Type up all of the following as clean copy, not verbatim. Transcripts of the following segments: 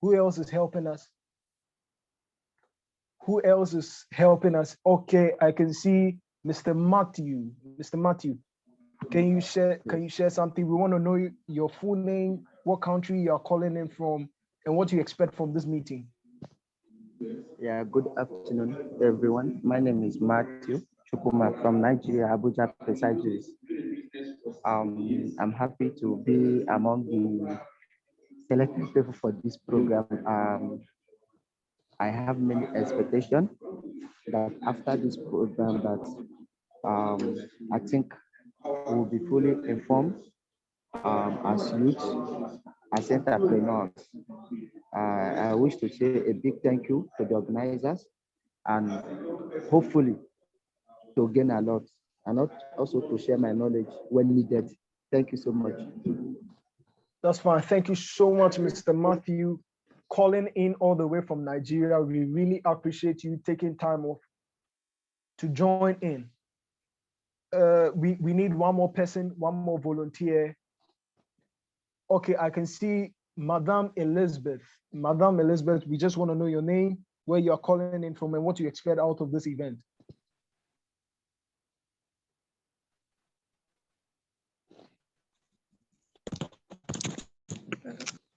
Who else is helping us? Who else is helping us? Okay, I can see Mr. Matthew. Mr. Matthew, can you share something? We want to know your full name, what country you are calling in from, and what you expect from this meeting. Yeah, good afternoon, everyone. My name is Matthew Chukuma from Nigeria, Abuja precisely. I'm happy to be among the selected people for this program. I have many expectations that after this program I think we'll be fully informed as youth, as entrepreneurs. I wish to say a big thank you to the organizers and hopefully to gain a lot and not also to share my knowledge when needed. Thank you so much. That's fine. Thank you so much, Mr. Matthew, calling in all the way from Nigeria. We really appreciate you taking time off to join in. We need one more person, one more volunteer. Okay, I can see Madame Elizabeth. Madame Elizabeth, we just want to know your name, where you're calling in from, and what you expect out of this event.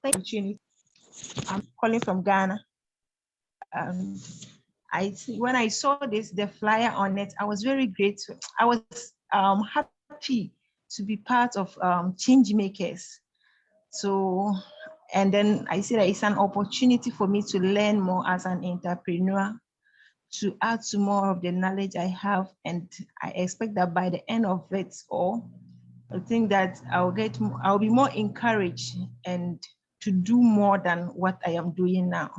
Opportunity. I'm calling from Ghana. When I saw the flyer on it, I was very grateful. I was happy to be part of change makers. So, and then I see that it's an opportunity for me to learn more as an entrepreneur, to add to more of the knowledge I have, and I expect that by the end of it all, I think that I'll be more encouraged and to do more than what I am doing now.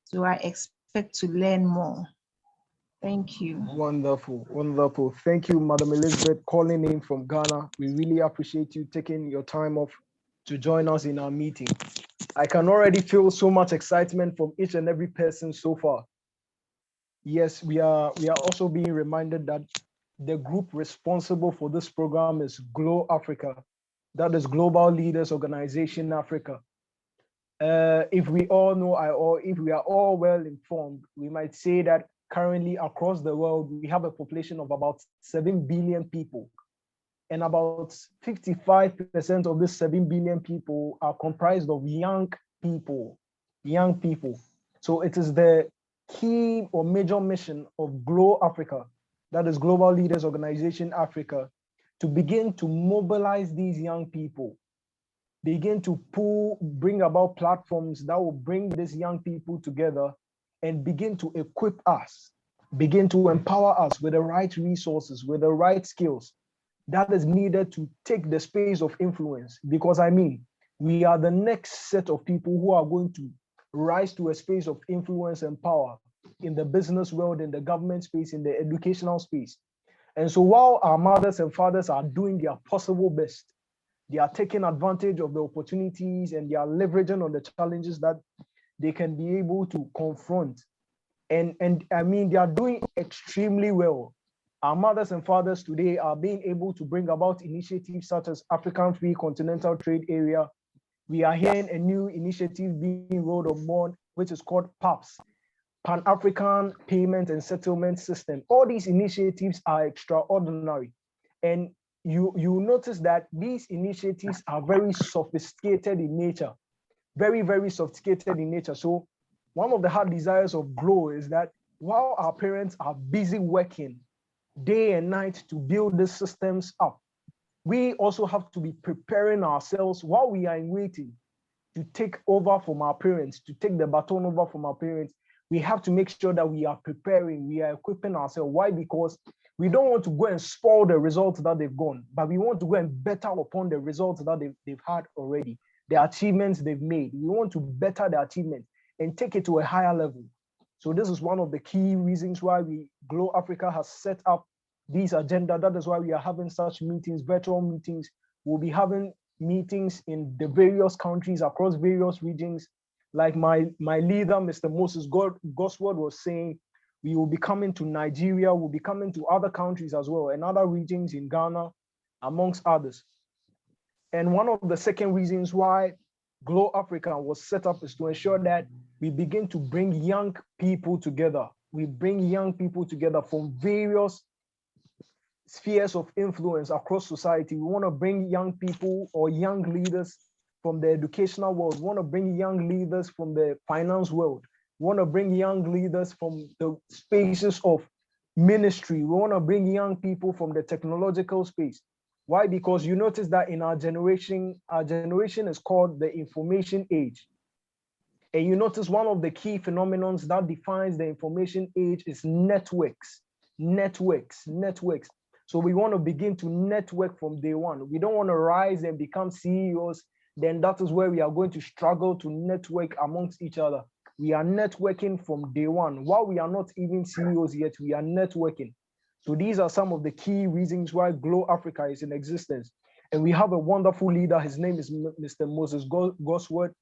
So I expect to learn more. Thank you. Wonderful, wonderful. Thank you, Madam Elizabeth, calling in from Ghana. We really appreciate you taking your time off to join us in our meeting. I can already feel so much excitement from each and every person so far. Yes, we are also being reminded that the group responsible for this program is GLOW Africa. That is Global Leaders Organization Africa. If we all know, or if we are all well informed, we might say that currently across the world, we have a population of about 7 billion people. And about 55% of this 7 billion people are comprised of young people. So it is the key or major mission of GLOW Africa, that is Global Leaders Organization Africa, to begin to mobilize these young people, begin to bring about platforms that will bring these young people together and begin to equip us, begin to empower us with the right resources, with the right skills that is needed to take the space of influence. Because we are the next set of people who are going to rise to a space of influence and power in the business world, in the government space, in the educational space. And so while our mothers and fathers are doing their possible best, they are taking advantage of the opportunities and they are leveraging on the challenges that they can be able to confront. And they are doing extremely well. Our mothers and fathers today are being able to bring about initiatives such as African Free Continental Trade Area. We are hearing a new initiative being rolled on, which is called PAPS, Pan-African Payment and Settlement System. All these initiatives are extraordinary. And you notice that these initiatives are very sophisticated in nature, very, very sophisticated in nature. So one of the heart desires of GLOW is that while our parents are busy working day and night to build these systems up, we also have to be preparing ourselves while we are in waiting to take over from our parents, to take the baton over from our parents. We have to make sure that we are preparing, we are equipping ourselves. Why? Because we don't want to go and spoil the results that they've gone, but we want to go and better upon the results that they've had already, the achievements they've made. We want to better the achievements and take it to a higher level. So this is one of the key reasons why GLOW Africa has set up this agenda. That is why we are having such meetings, virtual meetings. We'll be having meetings in the various countries across various regions. Like my leader, Mr. Moses Gosword, was saying, we will be coming to Nigeria, we'll be coming to other countries as well, and other regions in Ghana, amongst others. And one of the second reasons why Glow Africa was set up is to ensure that we begin to bring young people together. We bring young people together from various spheres of influence across society. We want to bring young people or young leaders from the educational world. We want to bring young leaders from the finance world. We want to bring young leaders from the spaces of ministry. We want to bring young people from the technological space. Why? Because you notice that in our generation is called the information age. And you notice one of the key phenomenons that defines the information age is networks. Networks. So we want to begin to network from day one. We don't want to rise and become CEOs. Then that is where we are going to struggle to network amongst each other. We are networking from day one. While we are not even CEOs yet, we are networking. So these are some of the key reasons why Glow Africa is in existence. And we have a wonderful leader. His name is Mr. Moses Gosworth.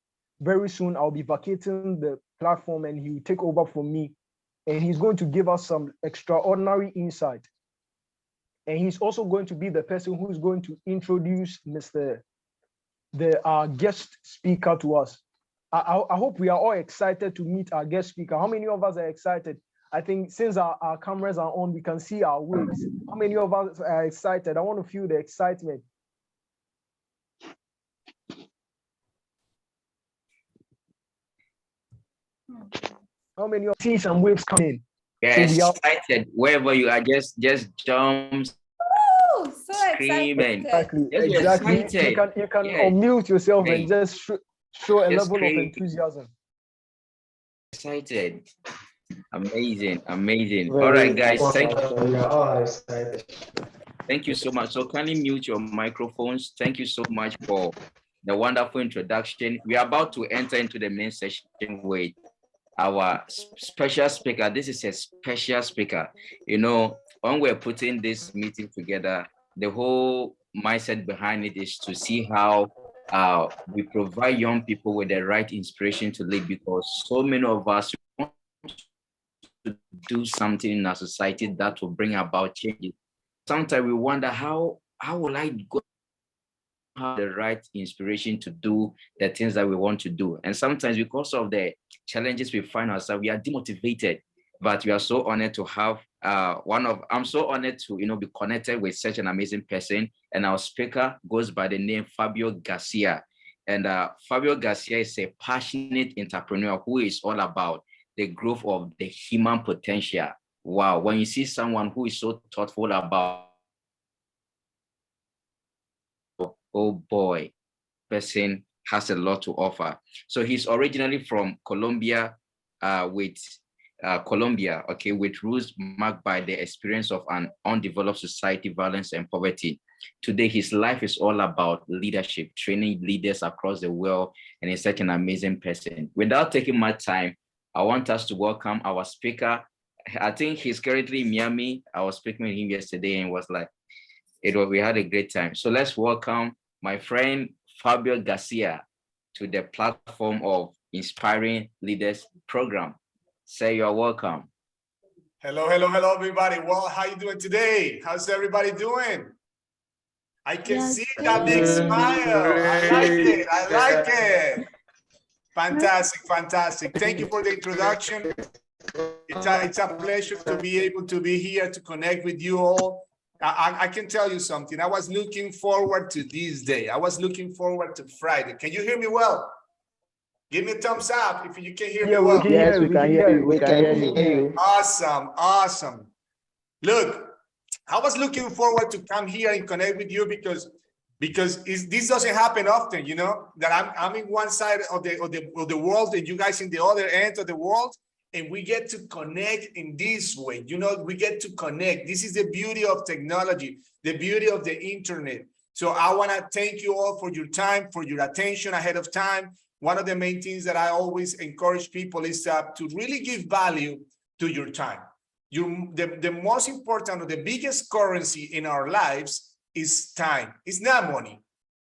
Very soon I'll be vacating the platform and he will take over from me. And he's going to give us some extraordinary insight. And he's also going to be the person who is going to introduce our guest speaker to us. I hope we are all excited to meet our guest speaker. How many of us are excited? I think since our cameras are on, we can see our waves. How many of us are excited? I want to feel the excitement. How many of see some waves coming? Yeah, so excited. Wherever you are, just jump, screaming. Exactly. You can unmute yourself and just show a level of enthusiasm. Excited. Amazing. All right, guys. Thank you so much. So kindly mute your microphones. Thank you so much for the wonderful introduction. We are about to enter into the main session with our special speaker. This is a special speaker. You know, when we're putting this meeting together, the whole mindset behind it is to see how we provide young people with the right inspiration to lead, because so many of us want to do something in our society that will bring about changes. Sometimes we wonder, how will I go have the right inspiration to do the things that we want to do? And sometimes because of the challenges we find ourselves, we are demotivated. But we are so honored to have I'm so honored to be connected with such an amazing person. And our speaker goes by the name Fabio Garcia. And Fabio Garcia is a passionate entrepreneur who is all about the growth of the human potential. Wow, when you see someone who is so thoughtful about, oh boy, person has a lot to offer. So he's originally from Colombia, with roots marked by the experience of an undeveloped society, violence, and poverty. Today, his life is all about leadership, training leaders across the world, and he's such an amazing person. Without taking much time, I want us to welcome our speaker. I think he's currently in Miami. I was speaking with him yesterday and we had a great time. So let's welcome my friend Fabio Garcia to the platform of Inspiring Leaders Program. Say you're welcome. Hello, everybody. Well, how you doing today? How's everybody doing? I can see that big smile. I like it. Fantastic. Thank you for the introduction. It's a pleasure to be able to be here to connect with you all. I can tell you something. I was looking forward to this day. I was looking forward to Friday. Can you hear me well? Give me a thumbs up if you can hear me well. Yes, we can hear you. We can hear you. Awesome. Look, I was looking forward to come here and connect with you because this doesn't happen often, that I'm in one side of the world and you guys in the other end of the world, and we get to connect in this way. We get to connect. This is the beauty of technology, the beauty of the internet. So I want to thank you all for your time, for your attention ahead of time. One of the main things that I always encourage people is to really give value to your time. The most important or the biggest currency in our lives is time. It's not money.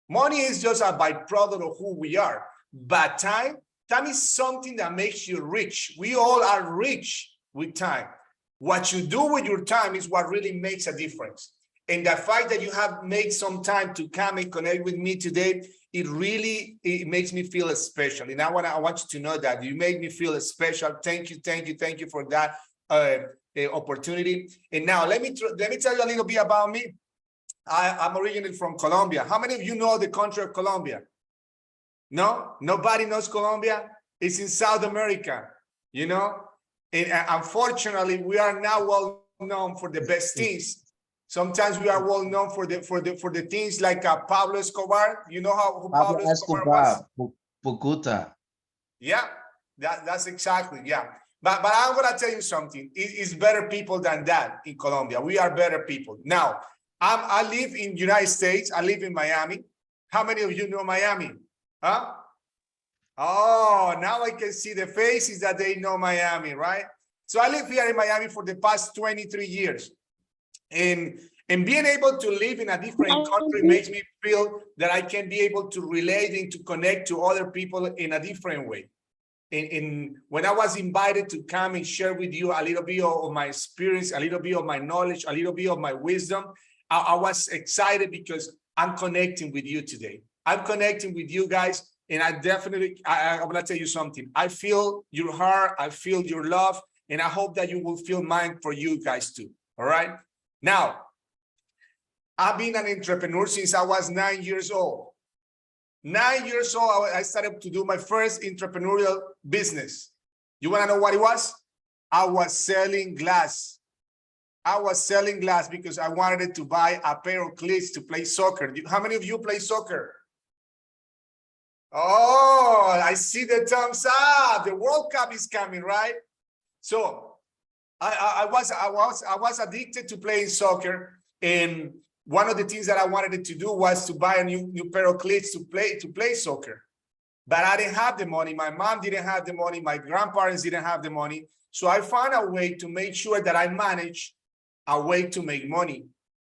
Money is just a byproduct of who we are. But time is something that makes you rich. We all are rich with time. What you do with your time is what really makes a difference. And the fact that you have made some time to come and connect with me today, it makes me feel special. And I want you to know that you made me feel special. Thank you for that opportunity. And now let me tell you a little bit about me. I'm originally from Colombia. How many of you know the country of Colombia? No, nobody knows Colombia. It's in South America, you know. And unfortunately, we are now well known for the best things. Sometimes we are well known for the things like Pablo Escobar. You know who Pablo Escobar was? Bogota. Yeah, that's exactly, yeah. But I'm gonna tell you something. It's better people than that in Colombia. We are better people. Now, I live in United States. I live in Miami. How many of you know Miami? Huh? Oh, now I can see the faces that they know Miami, right? So I live here in Miami for the past 23 years. And being able to live in a different country makes me feel that I can be able to relate and to connect to other people in a different way. And when I was invited to come and share with you a little bit of my experience, a little bit of my knowledge, a little bit of my wisdom, I was excited because I'm connecting with you today. I'm connecting with you guys. And I'm gonna tell you something. I feel your heart, I feel your love, and I hope that you will feel mine for you guys too. All right. Now, I've been an entrepreneur since I was 9 years old. 9 years old, I started to do my first entrepreneurial business. You want to know what it was? I was selling glass. I was selling glass because I wanted to buy a pair of cleats to play soccer. How many of you play soccer? Oh, I see the thumbs up. The World Cup is coming, right? So I was addicted to playing soccer, and one of the things that I wanted to do was to buy a new pair of cleats to play soccer. But I didn't have the money. My mom didn't have the money. My grandparents didn't have the money. So I found a way to make sure that I managed a way to make money.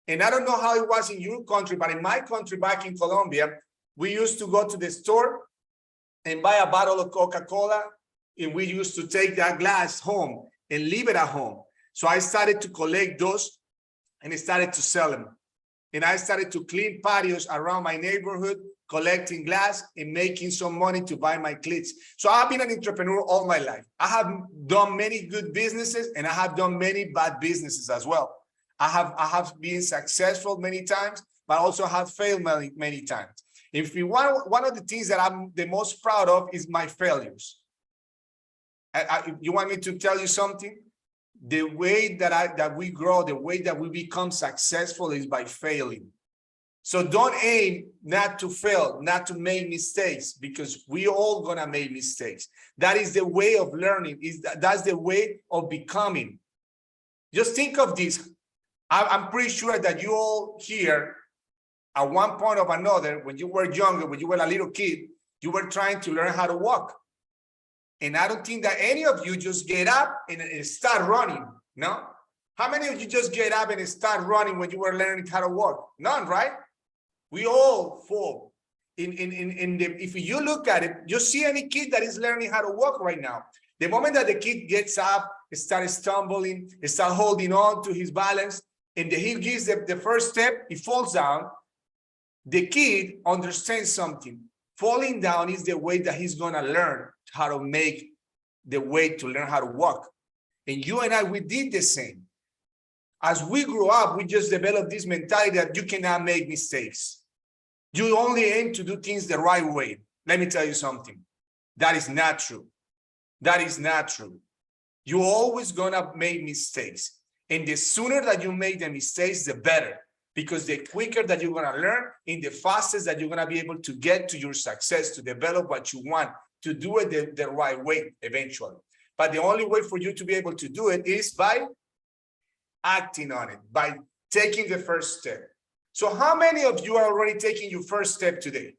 And I don't know how it was in your country, but in my country back in Colombia, we used to go to the store and buy a bottle of Coca-Cola, and we used to take that glass home and leave it at home. So I started to collect those and I started to sell them. And I started to clean patios around my neighborhood, collecting glass and making some money to buy my cleats. So I've been an entrepreneur all my life. I have done many good businesses and I have done many bad businesses as well. I have been successful many times, but also have failed many times. If you want, one of the things that I'm the most proud of is my failures. You want me to tell you something? The way that we grow, the way that we become successful is by failing. So don't aim not to fail, not to make mistakes, because we all gonna make mistakes. That is the way of learning. That's the way of becoming. Just think of this. I'm pretty sure that you all here, at one point or another, when you were younger, when you were a little kid, you were trying to learn how to walk. And I don't think that any of you just get up and start running, no? How many of you just get up and start running when you were learning how to walk? None, right? We all fall. If you look at it, you see any kid that is learning how to walk right now. The moment that the kid gets up, starts stumbling, starts holding on to his balance, and he gives the first step, he falls down. The kid understands something. Falling down is the way that he's gonna learn how to make the way to learn how to walk. And you and I, we did the same. As we grew up, we just developed this mentality that you cannot make mistakes. You only aim to do things the right way. Let me tell you something. That is not true. That is not true. You're always gonna make mistakes. And the sooner that you make the mistakes, the better. Because the quicker that you're gonna learn and the fastest that you're gonna be able to get to your success, to develop what you want, to do it the right way eventually. But the only way for you to be able to do it is by acting on it, by taking the first step. So how many of you are already taking your first step today?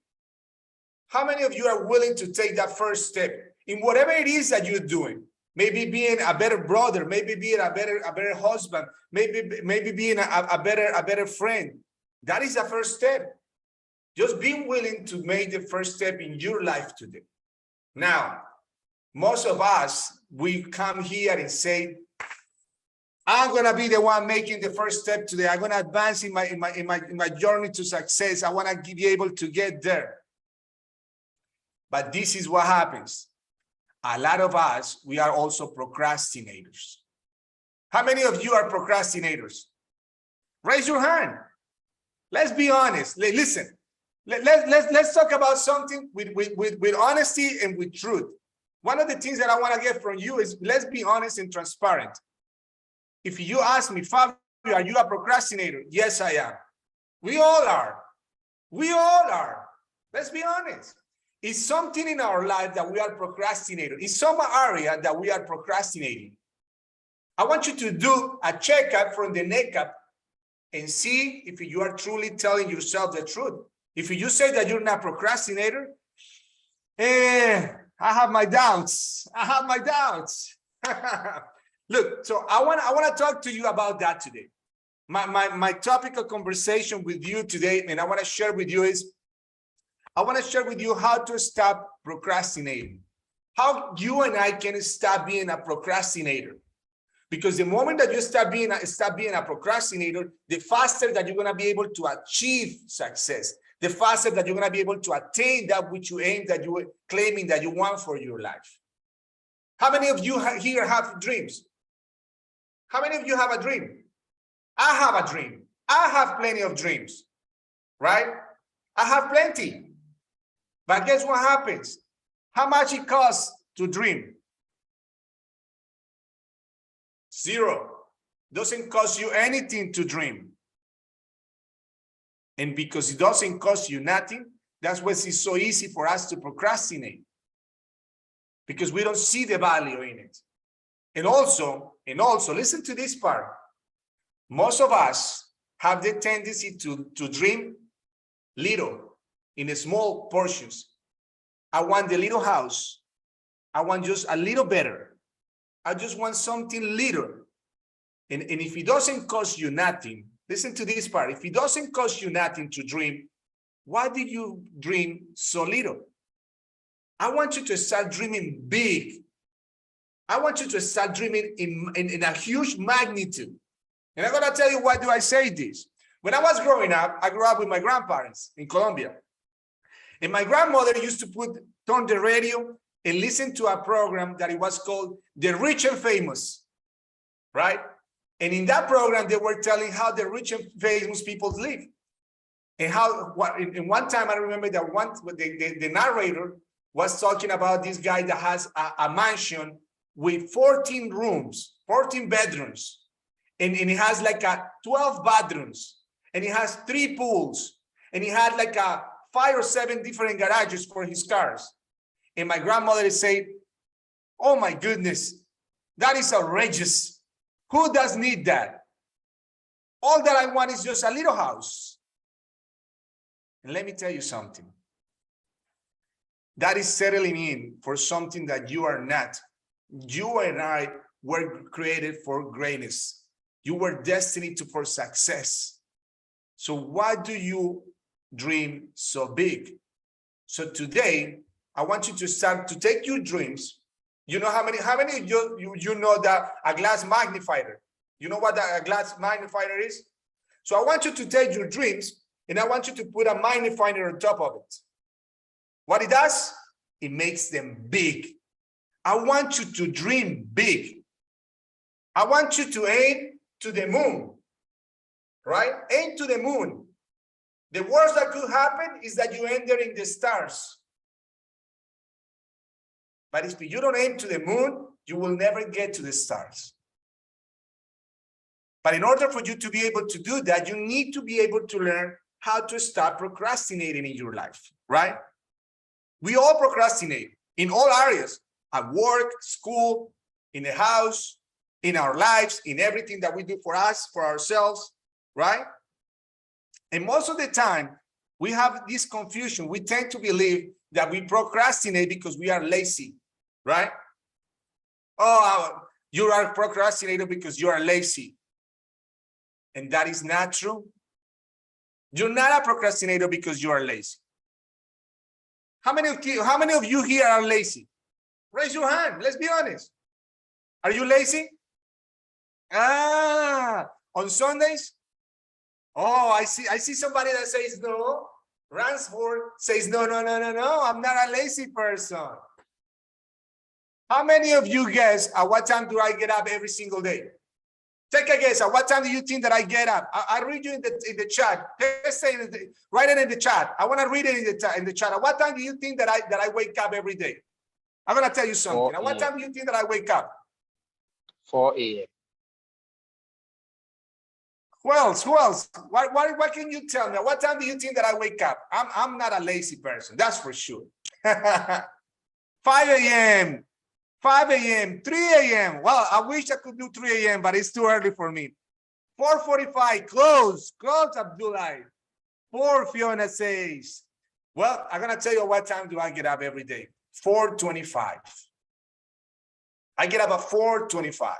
How many of you are willing to take that first step in whatever it is that you're doing? Maybe being a better brother, maybe being a better husband, maybe being a better friend. That is the first step. Just being willing to make the first step in your life today. Now, most of us, we come here and say, I'm gonna be the one making the first step today. I'm gonna advance in my journey to success. I want to be able to get there. But this is what happens. A lot of us, we are also procrastinators. How many of you are procrastinators? Raise your hand. Let's be honest. Listen, let's talk about something with honesty and with truth. One of the things that I want to get from you is let's be honest and transparent. If you ask me, Fabio, are you a procrastinator? Yes, I am. We all are. We all are. Let's be honest. It's something in our life that we are procrastinating. It's some area that we are procrastinating. I want you to do a checkup from the neck up and see if you are truly telling yourself the truth. If you say that you're not a procrastinator, I have my doubts. I have my doubts. Look, so I want to talk to you about that today. My topic of conversation with you today, and I want to share with you is, I want to share with you how to stop procrastinating. How you and I can stop being a procrastinator. Because the moment that you stop being a procrastinator, the faster that you're going to be able to achieve success. The faster that you're going to be able to attain that which you aim, that you were claiming that you want for your life. How many of you here have dreams? How many of you have a dream? I have a dream. I have plenty of dreams, right? I have plenty. But guess what happens? How much it costs to dream? Zero. Doesn't cost you anything to dream. And because it doesn't cost you nothing, that's why it's so easy for us to procrastinate. Because we don't see the value in it. And also, listen to this part. Most of us have the tendency to dream little, in small portions. I want the little house. I want just a little better. I just want something little. And if it doesn't cost you nothing, listen to this part. If it doesn't cost you nothing to dream, why did you dream so little? I want you to start dreaming big. I want you to start dreaming in a huge magnitude. And I'm going to tell you why do I say this. When I was growing up, I grew up with my grandparents in Colombia. And my grandmother used to turn the radio and listen to a program that it was called The Rich and Famous, right? And in that program, they were telling how the rich and famous people live. And in one time, I remember that the narrator was talking about this guy that has a mansion with 14 rooms, 14 bedrooms. And he has like 12 bathrooms. And he has 3 pools. And he had like 5 or 7 different garages for his cars. And my grandmother said, oh my goodness, that is outrageous. Who does need that? All that I want is just a little house. And let me tell you something. That is settling in for something that you are not. You and I were created for greatness. You were destined for success. So why do you dream so big? So today, I want you to start to take your dreams. You know how many of you know that a glass magnifier? You know what a glass magnifier is? So I want you to take your dreams and I want you to put a magnifier on top of it. What it does? It makes them big. I want you to dream big. I want you to aim to the moon, right? Aim to the moon. The worst that could happen is that you enter in the stars. But if you don't aim to the moon, you will never get to the stars. But in order for you to be able to do that, you need to be able to learn how to stop procrastinating in your life, right? We all procrastinate in all areas, at work, school, in the house, in our lives, in everything that we do for us, for ourselves, right? And most of the time, we have this confusion. We tend to believe that we procrastinate because we are lazy, right? Oh, you are a procrastinator because you are lazy. And that is not true. You're not a procrastinator because you are lazy. How many of you here are lazy? Raise your hand. Let's be honest. Are you lazy? Ah, on Sundays? Oh, I see somebody that says no. Ransford says no. I'm not a lazy person. How many of you guess at what time do I get up every single day? Take a guess. At what time do you think that I get up? I read you in the chat. Let's say write it in the chat. I want to read it in the chat. At what time do you think that I wake up every day? I'm gonna tell you something. At what time do you think that I wake up? 4 a.m. Who else? What can you tell me? At what time do you think that I wake up? I'm not a lazy person, that's for sure. 5 a.m. 5 a.m., 3 a.m. Well, I wish I could do 3 a.m., but it's too early for me. 4:45, close, Abdullah. 4, Fiona says. Well, I'm gonna tell you what time do I get up every day. 4:25. I get up at 4:25.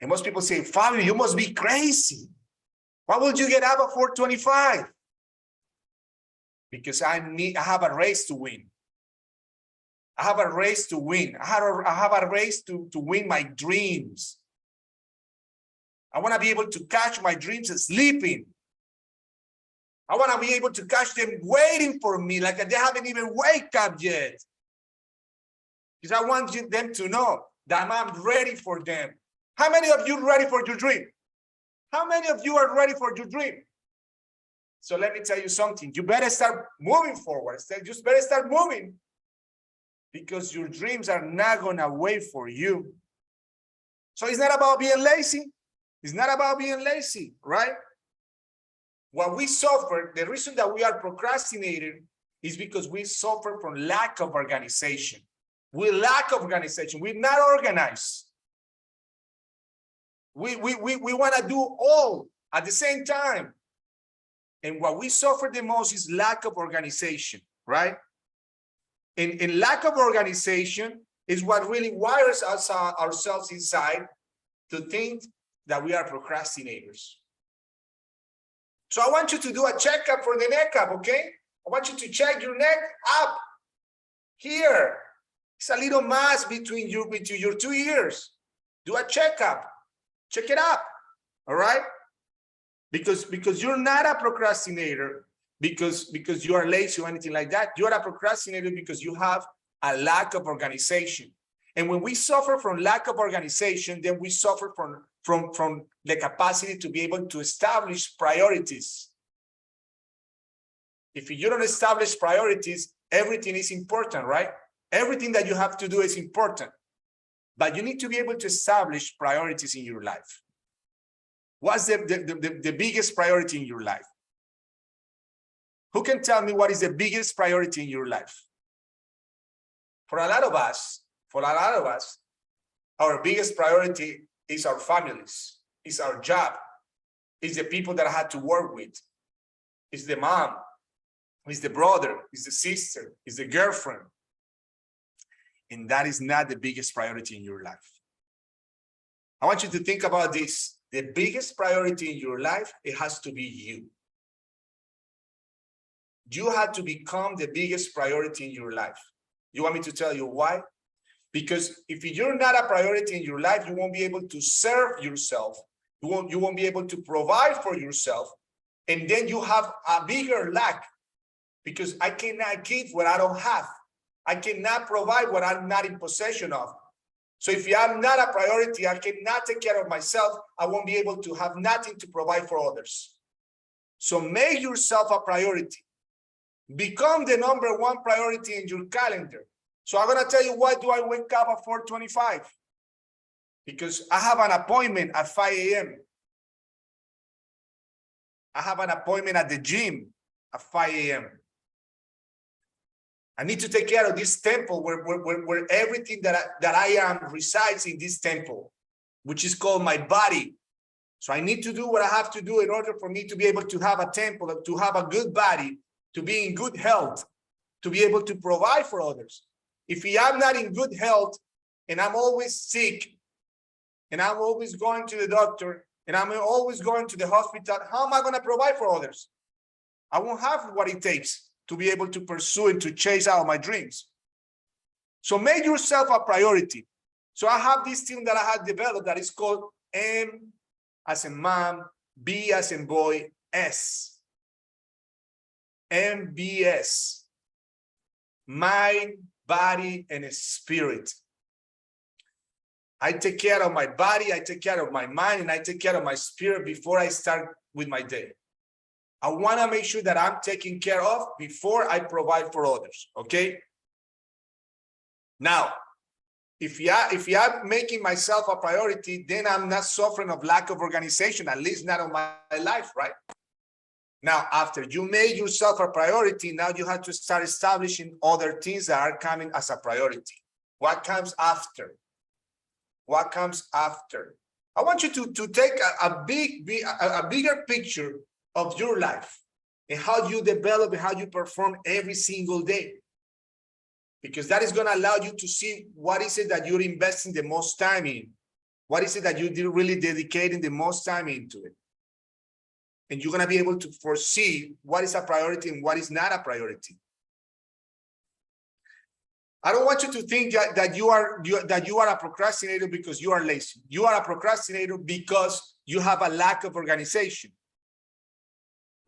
And most people say, Fabio, you must be crazy. Why would you get up at 4:25? Because I have a race to win. I have a race to win. I have a race to win my dreams. I want to be able to catch my dreams sleeping. I want to be able to catch them waiting for me, like they haven't even wake up yet. Because I want them to know that I'm ready for them. How many of you are ready for your dream? How many of you are ready for your dream? So let me tell you something. You better start moving forward. You just better start moving. Because your dreams are not going to wait for you. So it's not about being lazy. It's not about being lazy, right? What we suffer, the reason that we are procrastinating is because we suffer from lack of organization. We lack organization. We're not organized. We want to do all at the same time. And what we suffer the most is lack of organization, right? And lack of organization is what really wires us ourselves inside to think that we are procrastinators. So I want you to do a checkup for the neck up, okay? I want you to check your neck up here. It's a little mass between your 2 ears. Do a checkup. Check it up, all right? Because you're not a procrastinator because you are lazy or anything like that. You're a procrastinator because you have a lack of organization. And when we suffer from lack of organization, then we suffer from the capacity to be able to establish priorities. If you don't establish priorities, everything is important, right? Everything that you have to do is important. But you need to be able to establish priorities in your life. What's the biggest priority in your life? Who can tell me what is the biggest priority in your life? For a lot of us, our biggest priority is our families, is our job, is the people that I had to work with, is the mom, is the brother, is the sister, is the girlfriend. And that is not the biggest priority in your life. I want you to think about this. The biggest priority in your life, it has to be you. You have to become the biggest priority in your life. You want me to tell you why? Because if you're not a priority in your life, you won't be able to serve yourself. You won't be able to provide for yourself. And then you have a bigger lack because I cannot give what I don't have. I cannot provide what I'm not in possession of. So if I'm not a priority, I cannot take care of myself. I won't be able to have nothing to provide for others. So make yourself a priority. Become the #1 priority in your calendar. So I'm going to tell you why do I wake up at 4:25? Because I have an appointment at 5 a.m. I have an appointment at the gym at 5 a.m. I need to take care of this temple where everything that I am resides in this temple, which is called my body. So I need to do what I have to do in order for me to be able to have a temple, to have a good body, to be in good health, to be able to provide for others. If I'm not in good health and I'm always sick and I'm always going to the doctor and I'm always going to the hospital, how am I going to provide for others? I won't have what it takes to be able to pursue and to chase out my dreams. So make yourself a priority. So I have this team that I had developed that is called M as in mom, B as in boy, S. MBS. Mind, body, and spirit. I take care of my body, I take care of my mind, and I take care of my spirit before I start with my day. I want to make sure that I'm taken care of before I provide for others, okay? Now, if I'm making myself a priority, then I'm not suffering of lack of organization, at least not on my life, right? Now, after you made yourself a priority, now you have to start establishing other things that are coming as a priority. What comes after? What comes after? I want you to take a bigger picture of your life and how you develop and how you perform every single day. Because that is going to allow you to see what is it that you're investing the most time in. What is it that you're really dedicating the most time into it? And you're going to be able to foresee what is a priority and what is not a priority. I don't want you to think that you are a procrastinator because you are lazy. You are a procrastinator because you have a lack of organization.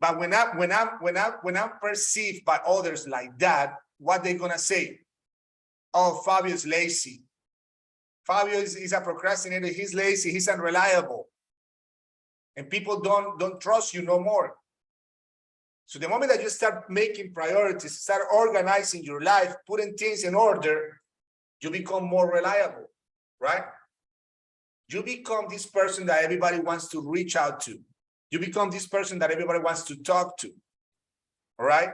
But when I'm perceived by others like that, what they're gonna say? Oh, Fabio's lazy. Fabio is a procrastinator. He's lazy. He's unreliable, and people don't trust you no more. So the moment that you start making priorities, start organizing your life, putting things in order, you become more reliable, right? You become this person that everybody wants to reach out to. You become this person that everybody wants to talk to, all right?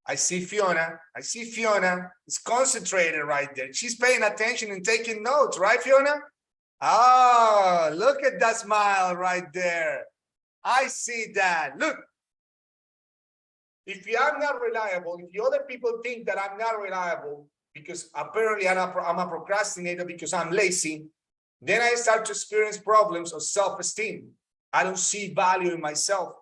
I see Fiona. I see Fiona is concentrated right there. She's paying attention and taking notes, right, Fiona? Oh, look at that smile right there. I see that. Look. If I'm not reliable, if the other people think that I'm not reliable because apparently I'm a procrastinator because I'm lazy, then I start to experience problems of self-esteem. I don't see value in myself.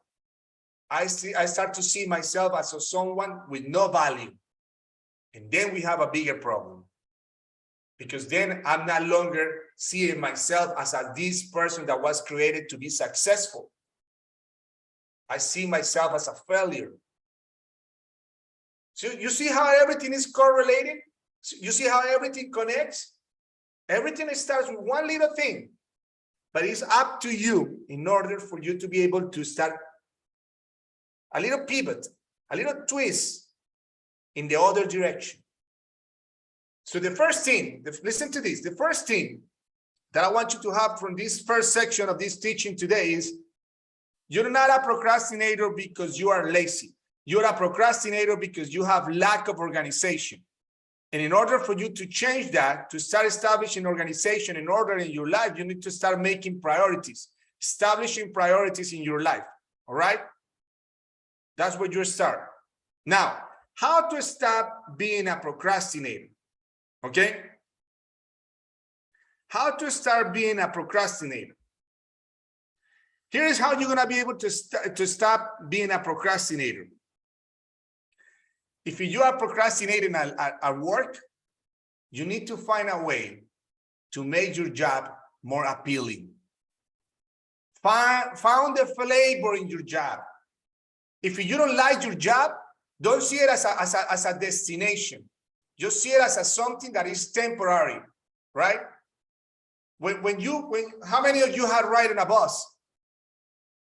I start to see myself as someone with no value. And then we have a bigger problem. Because then I'm not longer seeing myself as this person that was created to be successful. I see myself as a failure. So you see how everything is correlated? You see how everything connects? Everything starts with one little thing, but it's up to you in order for you to be able to start a little pivot, a little twist in the other direction. So the first thing, listen to this, the first thing that I want you to have from this first section of this teaching today is you're not a procrastinator because you are lazy. You're a procrastinator because you have lack of organization. And in order for you to change that, to start establishing organization and order in your life, you need to start making priorities, establishing priorities in your life. All right? That's where you start. Now, how to stop being a procrastinator? Okay? How to start being a procrastinator? Here is how you're going to be able to stop being a procrastinator. If you are procrastinating at work, you need to find a way to make your job more appealing. Found the flavor in your job. If you don't like your job, don't see it as a destination. Just see it as something that is temporary, right? How many of you have ridden a bus?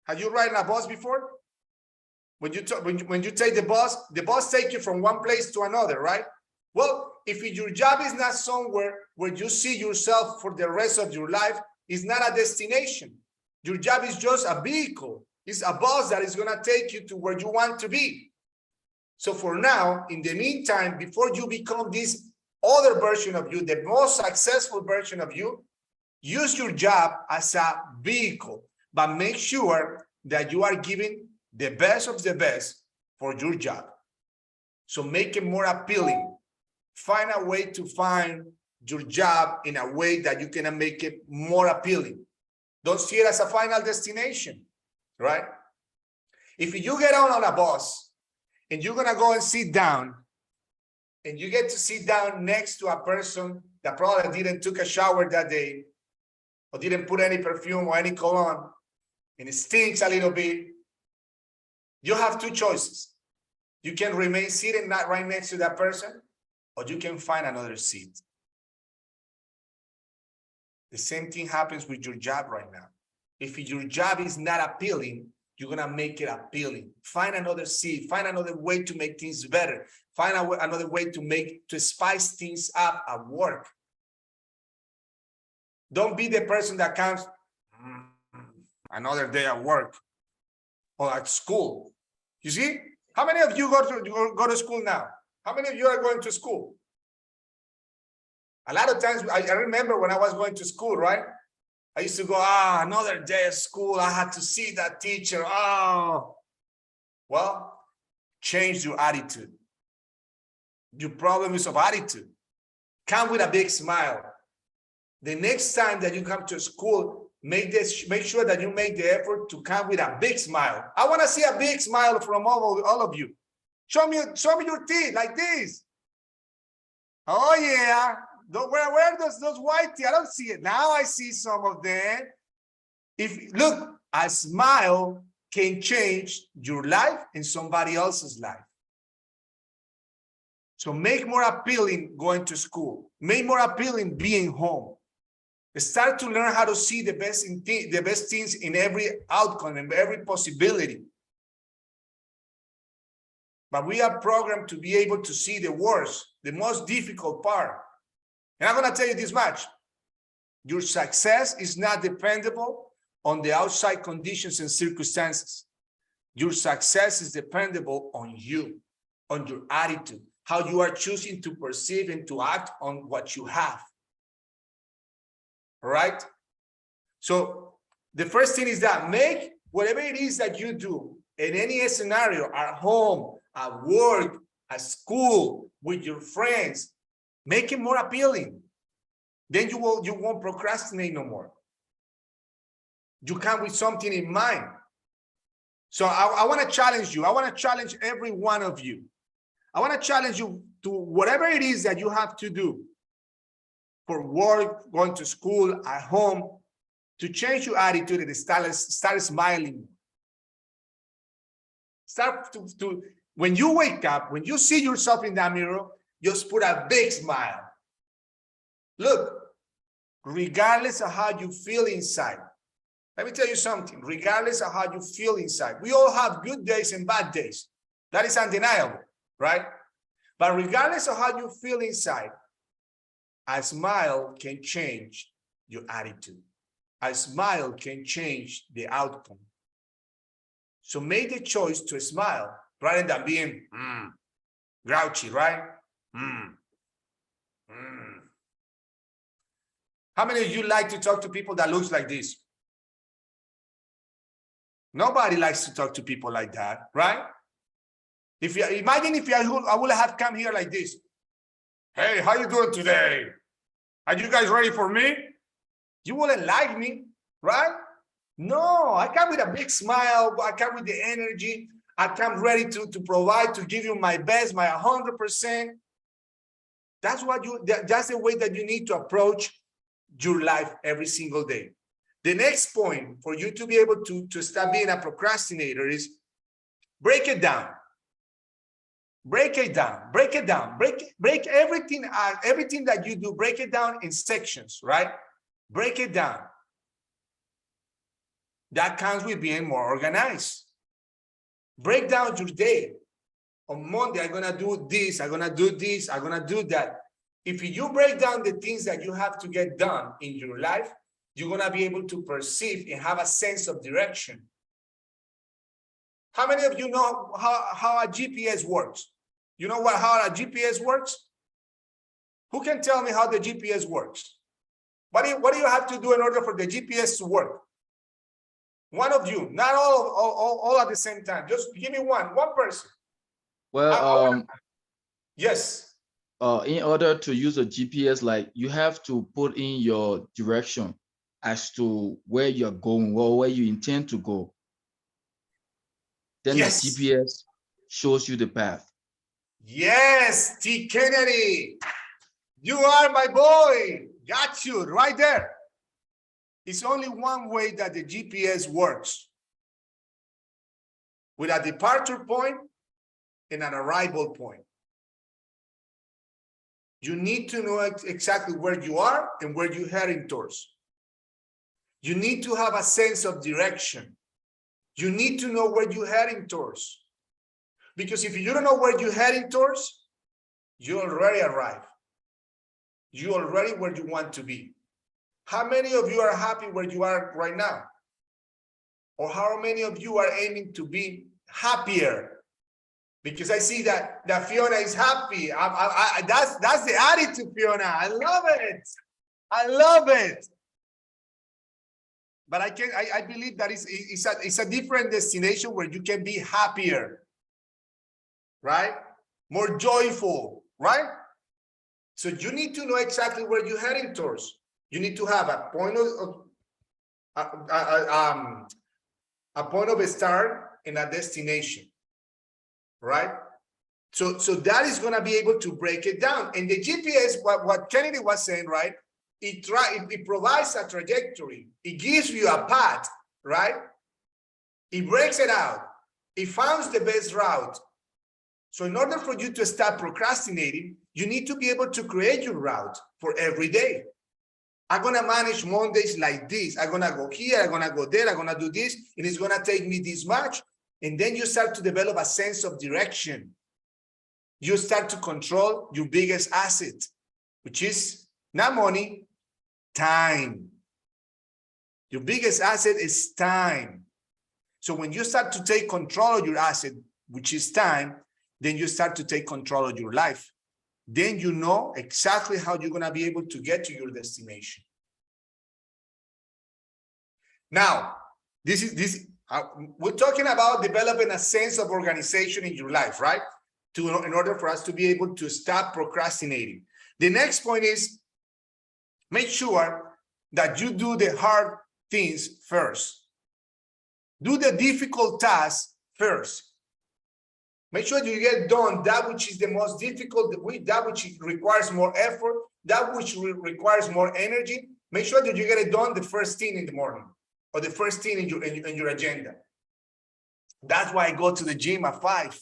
Have you ridden a bus before? When you take the bus takes you from one place to another, right? Well, if your job is not somewhere where you see yourself for the rest of your life, it's not a destination. Your job is just a vehicle. It's a bus that is going to take you to where you want to be. So for now, in the meantime, before you become this other version of you, the most successful version of you, use your job as a vehicle, but make sure that you are giving the best of the best for your job. So make it more appealing. Find a way to find your job in a way that you can make it more appealing. Don't see it as a final destination, right? If you get on a bus and you're going to go and sit down and you get to sit down next to a person that probably didn't took a shower that day, or didn't put any perfume or any cologne, and it stinks a little bit, you have two choices. You can remain seated not right next to that person, or you can find another seat. The same thing happens with your job right now. If your job is not appealing, you're gonna make it appealing. Find another seat, find another way to make things better. Find another way to spice things up at work. Don't be the person that comes, another day at work or at school. You see? How many of you go to school now? How many of you are going to school? A lot of times, I remember when I was going to school, right? I used to go, another day at school. I had to see that teacher. Oh, well, change your attitude. Your problem is of attitude. Come with a big smile. The next time that you come to school, make sure that you make the effort to come with a big smile. I want to see a big smile from all of you. Show me your teeth like this. Oh yeah. Where are those white teeth? I don't see it. Now I see some of them. Look, a smile can change your life and somebody else's life. So make more appealing going to school. Make more appealing being home. Start to learn how to see the best things in every outcome and every possibility. But we are programmed to be able to see the worst, the most difficult part. And I'm going to tell you this much. Your success is not dependable on the outside conditions and circumstances. Your success is dependable on you, on your attitude, how you are choosing to perceive and to act on what you have. All right? So the first thing is that make whatever it is that you do in any scenario, at home, at work, at school, with your friends, make it more appealing. Then you won't procrastinate no more. You come with something in mind. So I want to challenge you. I want to challenge every one of you. I want to challenge you to whatever it is that you have to do for work, going to school, at home, to change your attitude and start smiling. When you wake up, when you see yourself in that mirror, just put a big smile. Look, regardless of how you feel inside, let me tell you something, regardless of how you feel inside, we all have good days and bad days. That is undeniable, right? But regardless of how you feel inside, a smile can change your attitude. A smile can change the outcome. So make the choice to smile rather than being grouchy, right? How many of you like to talk to people that looks like this? Nobody likes to talk to people like that, right? Imagine if I would have come here like this. Hey, how you doing today? Are you guys ready for me? You wouldn't like me, right? No, I come with a big smile. I come with the energy. I come ready to provide, to give you my best, my 100%. That's the way that you need to approach your life every single day. The next point for you to be able to stop being a procrastinator is break it down. Break it down, break it down, break everything that you do, break it down in sections, right? Break it down. That comes with being more organized. Break down your day. On Monday, I'm gonna do this, I'm gonna do this, I'm gonna do that. If you break down the things that you have to get done in your life, you're gonna be able to perceive and have a sense of direction. How many of you know how a GPS works? You know how a GPS works? Who can tell me how the GPS works? What do you have to do in order for the GPS to work? One of you, not all at the same time. Just give me one person. Well, yes. In order to use a GPS, like you have to put in your direction as to where you're going or where you intend to go. Then Yes. the GPS shows you the path. Yes, T. Kennedy. You are my boy. Got you right there. It's only one way that the GPS works. With a departure point and an arrival point. You need to know exactly where you are and where you're heading towards. You need to have a sense of direction. You need to know where you're heading towards. Because if you don't know where you're heading towards, you already arrived. You're already where you want to be. How many of you are happy where you are right now? Or how many of you are aiming to be happier? Because I see that Fiona is happy. That's the attitude, Fiona. I love it. I love it. But I believe that it's a different destination where you can be happier, right? More joyful, right? So you need to know exactly where you're heading towards. You need to have a point of a start and a destination, right? So that is going to be able to break it down. And the GPS, what Kennedy was saying, right? It provides a trajectory. It gives you a path, right? It breaks it out. It finds the best route. So in order for you to stop procrastinating, you need to be able to create your route for every day. I'm going to manage Mondays like this. I'm going to go here, I'm going to go there, I'm going to do this, and it's going to take me this much. And then you start to develop a sense of direction. You start to control your biggest asset, which is not money, time. Your biggest asset is time. So when you start to take control of your asset, which is time, then you start to take control of your life. Then you know exactly how you're going to be able to get to your destination. Now, we're talking about developing a sense of organization in your life, right? In order for us to be able to stop procrastinating. The next point is make sure that you do the hard things first. Do the difficult tasks first. Make sure you get done that which is the most difficult, that which requires more effort, that which requires more energy. Make sure that you get it done the first thing in the morning or the first thing in your agenda. That's why I go to the gym at 5.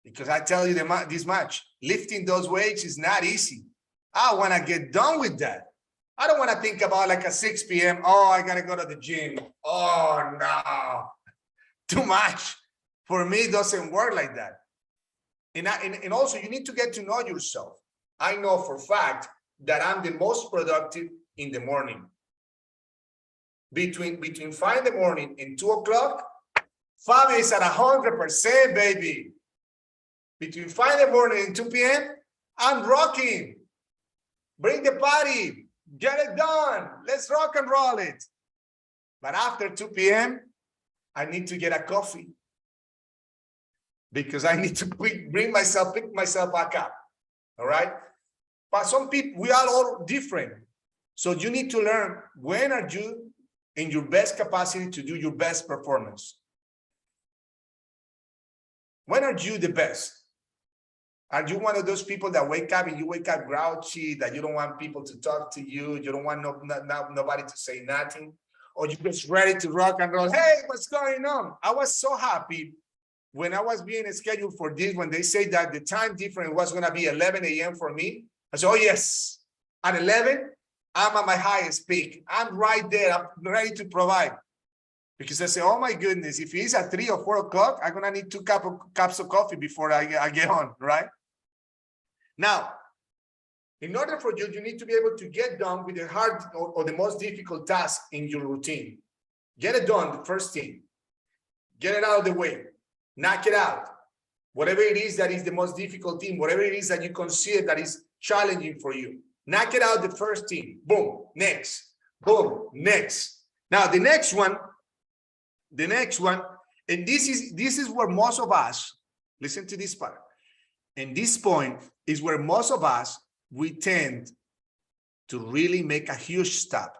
Because I tell you this much, lifting those weights is not easy. I want to get done with that. I don't want to think about like at 6 p.m. Oh, I got to go to the gym. Oh, no. Too much. For me, it doesn't work like that. And also, you need to get to know yourself. I know for a fact that I'm the most productive in the morning. Between 5 in the morning and 2 o'clock, 5 is at 100%, baby. Between 5 in the morning and 2 p.m., I'm rocking. Bring the party. Get it done. Let's rock and roll it. But after 2 p.m., I need to get a coffee. Because I need to pick myself back up. All right. But some people, we are all different. So you need to learn when are you in your best capacity to do your best performance. When are you the best? Are you one of those people that wake up and you wake up grouchy, that you don't want people to talk to you, you don't want nobody to say nothing, or you're just ready to rock and roll? Hey, what's going on? I was so happy when I was being scheduled for this, when they say that the time difference was going to be 11 a.m. for me. I said, oh, yes. At 11, I'm at my highest peak. I'm right there. I'm ready to provide. Because I say, oh, my goodness, if it's at 3 or 4 o'clock, I'm going to need 2 cups of coffee before I get on, right? Now, in order for you, you need to be able to get done with the hard or the most difficult task in your routine. Get it done, the first thing. Get it out of the way. Knock it out. Whatever it is that is the most difficult thing, whatever it is that you consider that is challenging for you, knock it out the first thing. Boom, next. Boom, next. Now the next one, and this is where most of us, listen to this part. And this point is where most of us, we tend to really make a huge stop.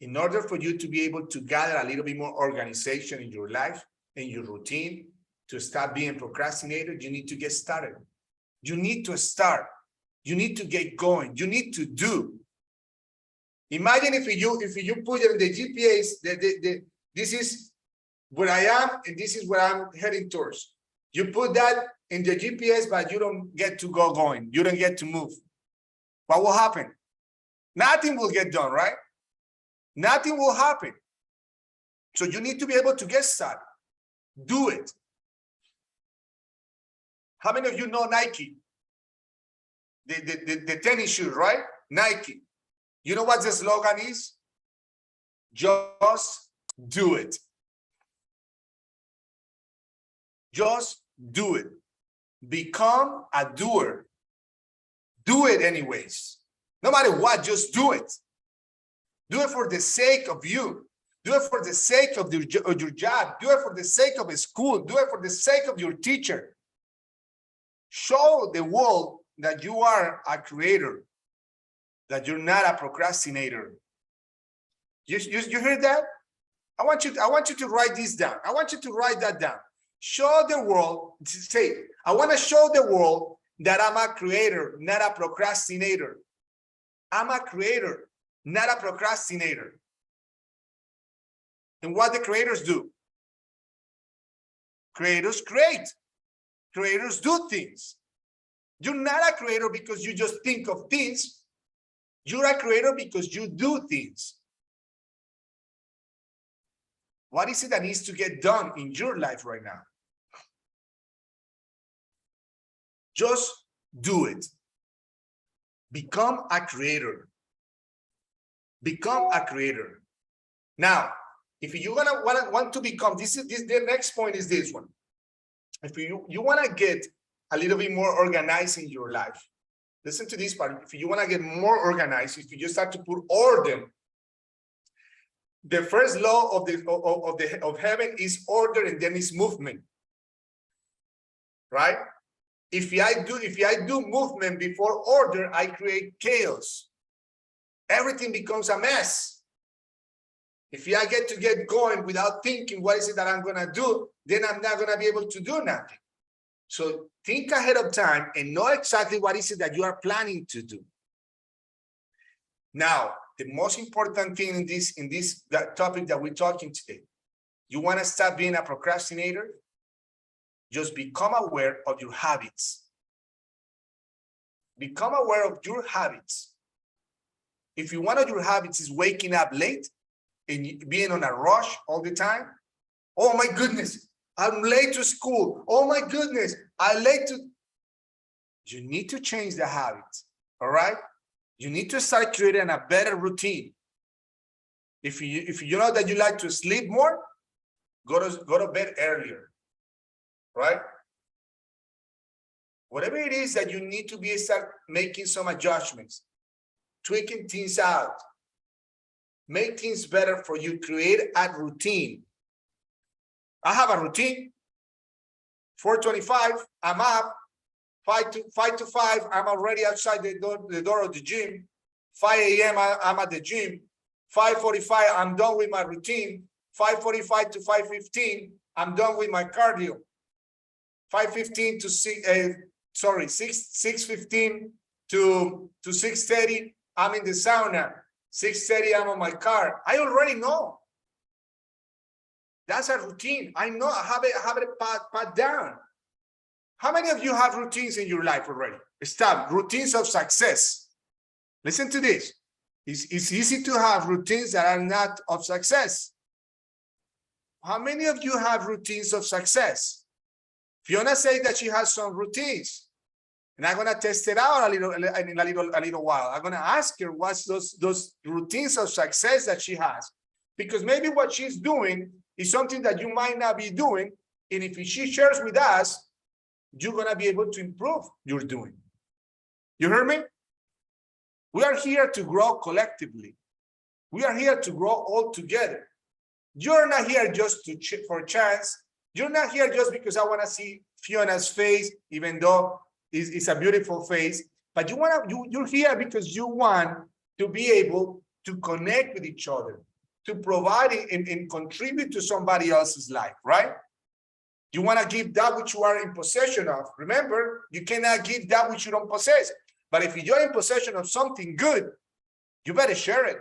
In order for you to be able to gather a little bit more organization in your life, in your routine, to stop being procrastinator, you need to get started. You need to start. You need to get going. You need to do. Imagine if you put it in the GPS, this is where I am and this is where I'm heading towards. You put that in the GPS, but you don't get to go going. You don't get to move. What will happen? Nothing will get done, right? Nothing will happen. So you need to be able to get started. Do it. How many of you know Nike? The tennis shoes, right? Nike. You know what the slogan is? Just do it. Just do it. Become a doer. Do it anyways. No matter what, just do it. Do it for the sake of you. Do it for the sake of your job. Do it for the sake of a school. Do it for the sake of your teacher. Show the world that you are a creator, that you're not a procrastinator. You heard that? I want you to write this down. I want you to write that down. Show the world, say, I want to show the world that I'm a creator, not a procrastinator. I'm a creator, not a procrastinator. And what the creators do? Creators create. Creators do things. You're not a creator because you just think of things. You're a creator because you do things. What is it that needs to get done in your life right now? Just do it. Become a creator. Become a creator. Now, if you're gonna want to become, the next point is this one. If you want to get a little bit more organized in your life, listen to this part. If you want to get more organized, if you just start to put order, the first law of heaven is order, and then is movement. Right? If I do movement before order, I create chaos. Everything becomes a mess. If I get going without thinking what is it that I'm going to do, then I'm not going to be able to do nothing. So think ahead of time and know exactly what is it that you are planning to do. Now, the most important thing in this topic that we're talking today, you want to stop being a procrastinator? Just become aware of your habits. Become aware of your habits. If one of your habits is waking up late and being on a rush all the time, oh my goodness, I'm late to school. Oh my goodness, I'm late to... You need to change the habit, all right? You need to start creating a better routine. If you know that you like to sleep more, go to bed earlier, right? Whatever it is that you need to start making some adjustments, tweaking things out, make things better for you, create a routine. I have a routine. 4:25, I'm up. 5 to 5, I'm already outside the door of the gym. 5 a.m., I'm at the gym. 5:45, I'm done with my routine. 5:45 to 5:15, I'm done with my cardio. 5:15 to 6:15 to 6:30, I'm in the sauna. 6:30, I'm on my car. I already know. That's a routine. I know. I have it pat down. How many of you have routines in your life already? Stop. Routines of success. Listen to this. It's easy to have routines that are not of success. How many of you have routines of success? Fiona said that she has some routines, and I'm gonna test it out in a little while. I'm gonna ask her what's those routines of success that she has, because maybe what she's doing is something that you might not be doing, and if she shares with us, you're gonna be able to improve your doing. You heard me? We are here to grow collectively. We are here to grow all together. You're not here just for chance. You're not here just because I want to see Fiona's face, even though it's a beautiful face. But you're here because you want to be able to connect with each other, to provide and contribute to somebody else's life, right? You want to give that which you are in possession of. Remember, you cannot give that which you don't possess. But if you're in possession of something good, you better share it.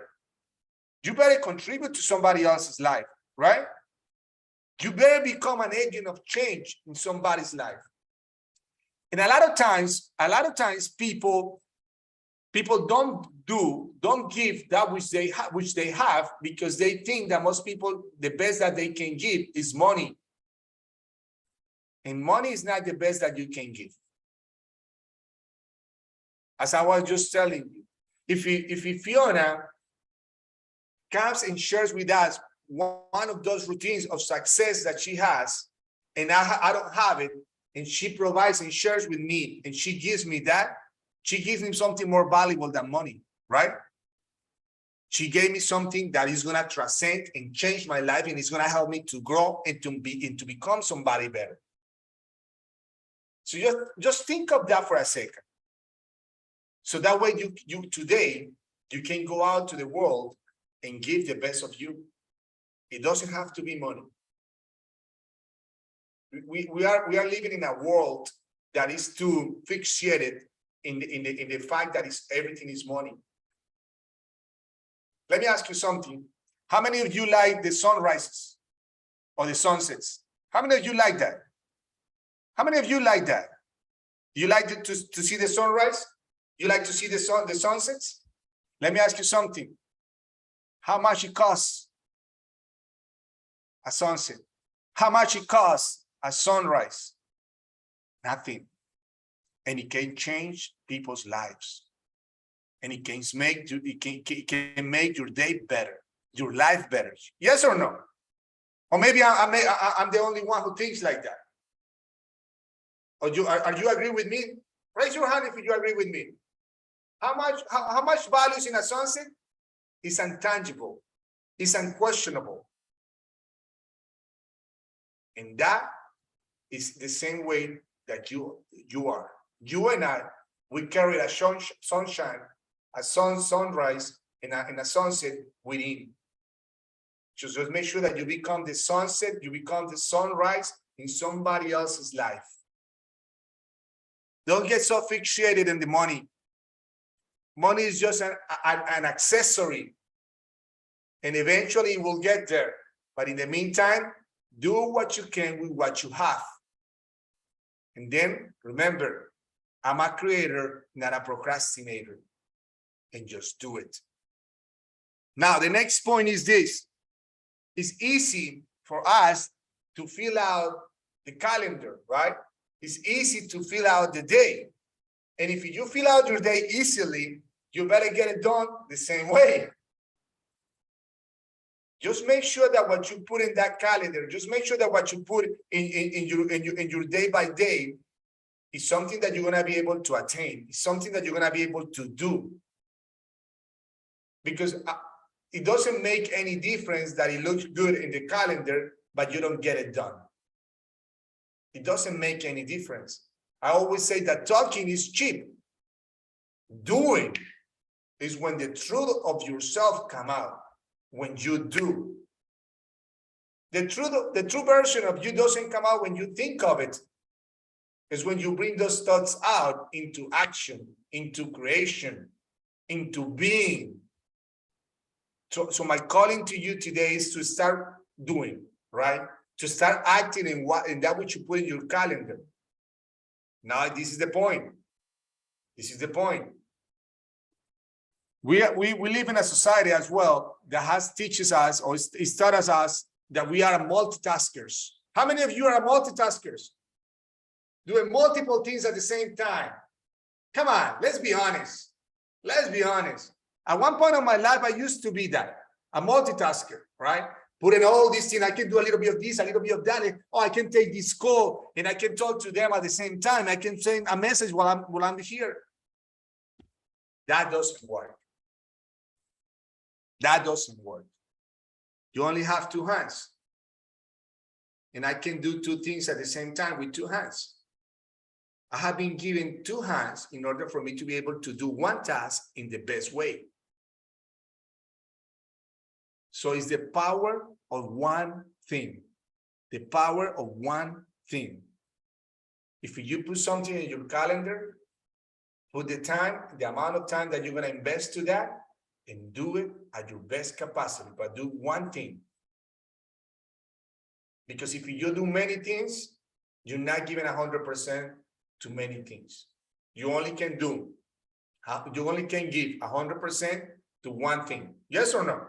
You better contribute to somebody else's life, right? You better become an agent of change in somebody's life. And a lot of times people don't give that which they have because they think that most people, the best that they can give is money. And money is not the best that you can give. As I was just telling you, if Fiona comes and shares with us one of those routines of success that she has, and I don't have it, and she provides and shares with me, and she gives me that, she gives me something more valuable than money, right? She gave me something that is gonna transcend and change my life, and it's gonna help me to grow and to become somebody better. So just think of that for a second. So that way you today, you can go out to the world and give the best of you. It doesn't have to be money. We are living in a world that is too fixated in the fact that everything is money. Let me ask you something. How many of you like the sunrises or the sunsets? How many of you like that? How many of you like that? You like to see the sunrise? You like to see the sunsets? Let me ask you something. How much it costs a sunset? How much it costs a sunrise? Nothing. And it can change people's lives. And it can make your day better, your life better. Yes or no? Or maybe I'm the only one who thinks like that. Or are you agree with me? Raise your hand if you agree with me. How much value is in a sunset? It's intangible. It's unquestionable. And that is the same way that you are. You and I, we carry a sunshine, a sunrise, and a sunset within. Just make sure that you become the sunset, you become the sunrise in somebody else's life. Don't get so fixated in the money. Money is just an accessory. And eventually it will get there. But in the meantime, do what you can with what you have. And then remember, I'm a creator, not a procrastinator. And just do it. Now, the next point is this. It's easy for us to fill out the calendar, right? It's easy to fill out the day. And if you fill out your day easily, you better get it done the same way. Just make sure that what you put in that calendar, just make sure that what you put in your day by day is something that you're going to be able to attain. It's something that you're going to be able to do. Because it doesn't make any difference that it looks good in the calendar, but you don't get it done. It doesn't make any difference. I always say that talking is cheap. Doing is when the truth of yourself come out. When you do. The true version of you doesn't come out when you think of it. It's when you bring those thoughts out into action, into creation, into being. So my calling to you today is to start doing, right? To start acting in that which you put in your calendar. Now, this is the point. This is the point. We live in a society as well that teaches us or it taught us that we are multitaskers. How many of you are multitaskers? Doing multiple things at the same time. Come on, let's be honest. Let's be honest. At one point of my life, I used to be that, a multitasker, right? Putting all these things, I can do a little bit of this, a little bit of that. Oh, I can take this call and I can talk to them at the same time. I can send a message while I'm here. That doesn't work. That doesn't work. You only have two hands. And I can do two things at the same time with two hands. I have been given two hands in order for me to be able to do one task in the best way. So it's the power of one thing. The power of one thing. If you put something in your calendar, put the time, the amount of time that you're going to invest to that, and do it at your best capacity, but do one thing. Because if you do many things, you're not giving 100% to many things. You only can give 100% to one thing. Yes or no?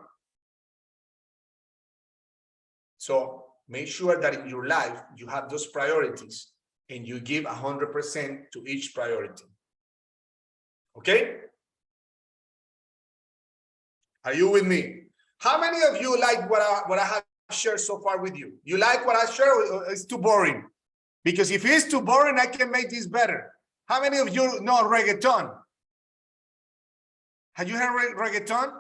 So make sure that in your life, you have those priorities and you give 100% to each priority. Okay? Are you with me? How many of you like what I have shared so far with you? You like what I shared, or it's too boring? Because if it's too boring, I can make this better. How many of you know reggaeton? Have you heard reggaeton?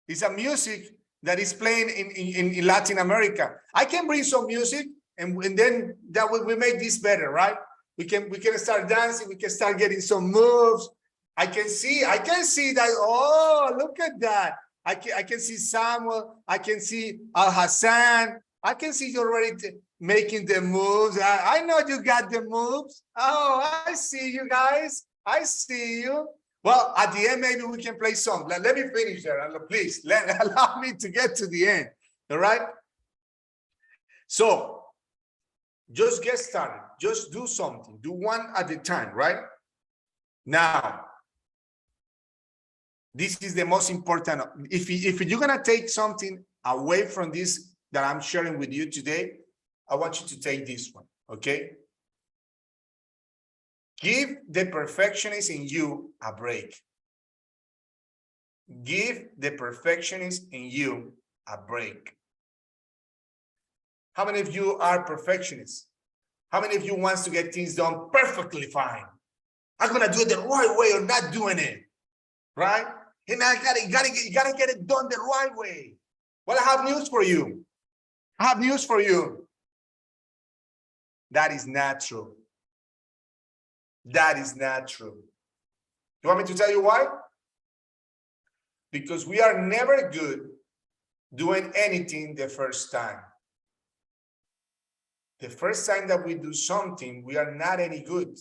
It's a music that is playing in Latin America. I can bring some music and then that will we make this better, right? We can start dancing, we can start getting some moves. I can see that. Oh, look at that. I can see Samuel, I can see Al Hassan. I can see you already making the moves. I know you got the moves. Oh, I see you guys. I see you. Well, at the end, maybe we can play some. Let me finish there. Please, allow me to get to the end. All right? So, just get started. Just do something. Do one at a time, right? Now, this is the most important. If you're going to take something away from this that I'm sharing with you today, I want you to take this one, okay? Give the perfectionist in you a break. Give the perfectionist in you a break. How many of you are perfectionists? How many of you wants to get things done perfectly fine? I'm gonna do it the right way or not doing it, right? And you gotta get it done the right way. Well, I have news for you. I have news for you. That is not true. That is not true. You want me to tell you why? Because we are never good doing anything the first time. The first time that we do something, we are not any good.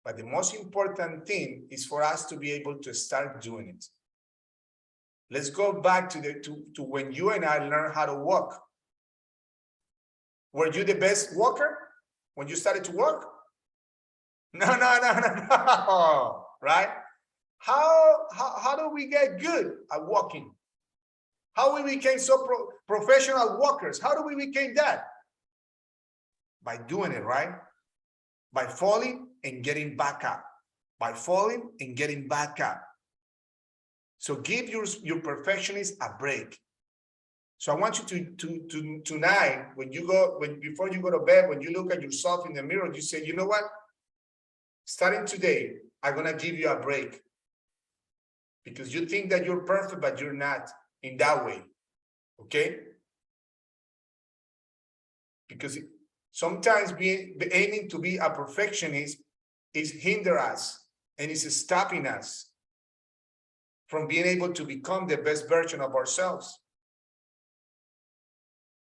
But the most important thing is for us to be able to start doing it. Let's go back to when you and I learned how to walk. Were you the best walker when you started to walk? No. Right? How do we get good at walking? How we became so professional walkers? How do we become that? By doing it, right? By falling and getting back up. By falling and getting back up. So give your perfectionist a break. So I want you to tonight, before you go to bed, when you look at yourself in the mirror, you say, you know what? Starting today, I'm gonna give you a break. Because you think that you're perfect, but you're not in that way. Okay? Because sometimes aiming to be a perfectionist is hinder us and is stopping us from being able to become the best version of ourselves.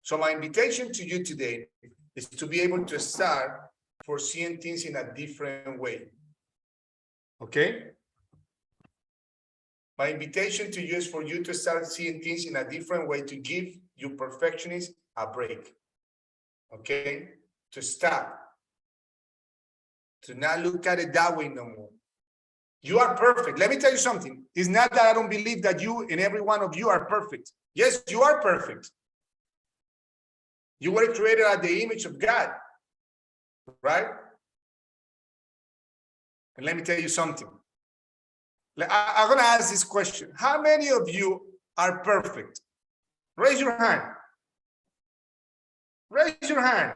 So my invitation to you today is to be able to start foreseeing things in a different way. Okay? My invitation to you is for you to start seeing things in a different way, to give your perfectionist a break. Okay? To stop. To not look at it that way no more. You are perfect. Let me tell you something. It's not that I don't believe that you and every one of you are perfect. Yes, you are perfect. You were created at the image of God, right? And let me tell you something. I'm going to ask this question. How many of you are perfect? Raise your hand. Raise your hand.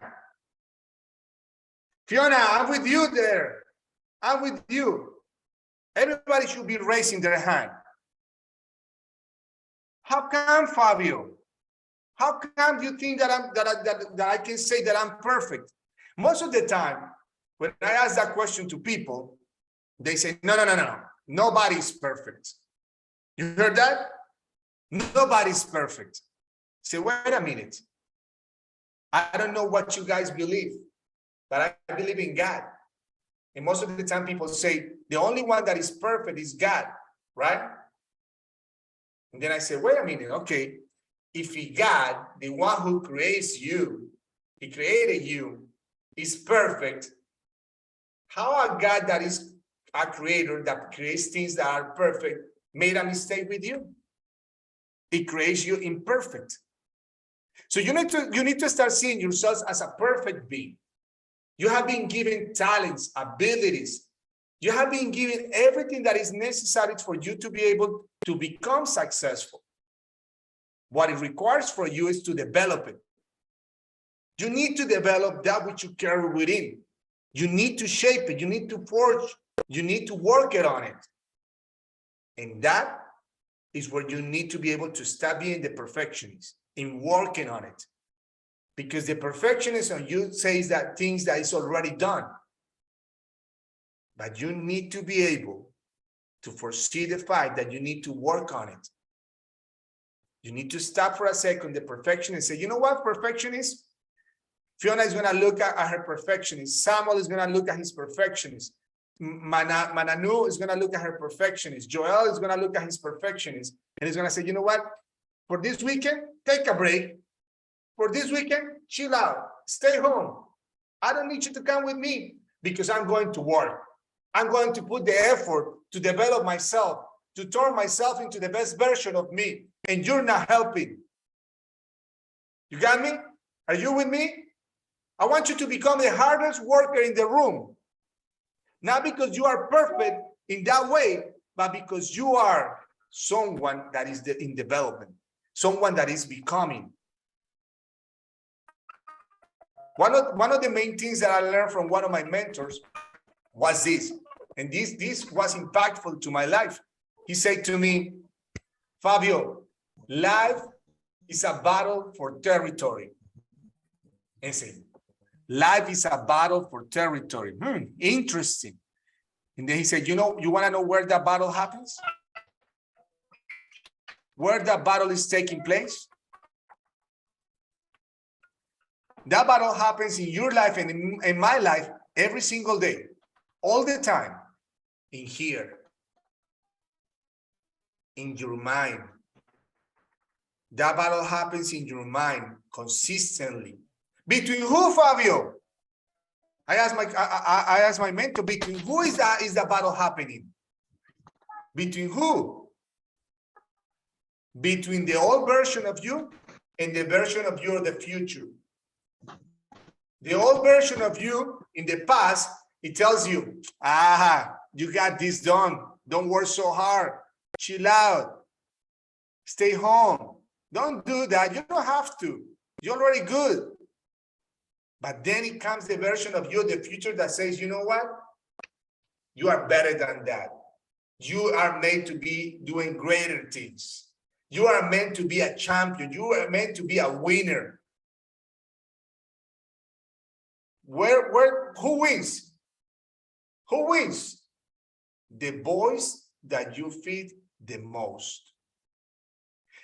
Fiona, I'm with you there. I'm with you. Everybody should be raising their hand. How come, Fabio? How come you think that I can say that I'm perfect? Most of the time, when I ask that question to people, they say, no. Nobody's perfect. You heard that? Nobody's perfect. Say, wait a minute. I don't know what you guys believe, but I believe in God. And most of the time people say, the only one that is perfect is God, right? And then I say, wait a minute, okay. If God, the one who creates you, he created you, is perfect, how a God that is a creator that creates things that are perfect made a mistake with you? He creates you imperfect. So you need to start seeing yourselves as a perfect being. You have been given talents, abilities. You have been given everything that is necessary for you to be able to become successful. What it requires for you is to develop it. You need to develop that which you carry within. You need to shape it. You need to forge. You need to work it on it. And that is where you need to be able to stop being the perfectionist in working on it. Because the perfectionist on you says that things that is already done. But you need to be able to foresee the fact that you need to work on it. You need to stop for a second, the perfectionist, and say, you know what, perfectionist? Fiona is going to look at her perfectionist. Samuel is going to look at his perfectionist. Mananu is going to look at her perfectionist. Joel is going to look at his perfectionist. And he's going to say, you know what? For this weekend, take a break. For this weekend, chill out. Stay home. I don't need you to come with me because I'm going to work. I'm going to put the effort to develop myself, to turn myself into the best version of me. And you're not helping. You got me? Are you with me? I want you to become the hardest worker in the room. Not because you are perfect in that way, but because you are someone that is in development, someone that is becoming. One of the main things that I learned from one of my mentors was this, and this was impactful to my life. He said to me, Fabio, life is a battle for territory. And say, life is a battle for territory. Interesting. And then he said, you want to know where that battle happens? Where that battle is taking place? That battle happens in your life and in my life every single day, all the time, in here, in your mind. That battle happens in your mind consistently. Between who, Fabio? I asked my mentor, between who is the battle happening? Between who? Between the old version of you and the version of you of the future. The old version of you in the past, it tells you, you got this done. Don't work so hard. Chill out. Stay home. Don't do that. You don't have to. You're already good. But then it comes the version of you, the future, that says, you know what? You are better than that. You are made to be doing greater things. You are meant to be a champion. You are meant to be a winner. Who wins? Who wins? The voice that you feed the most.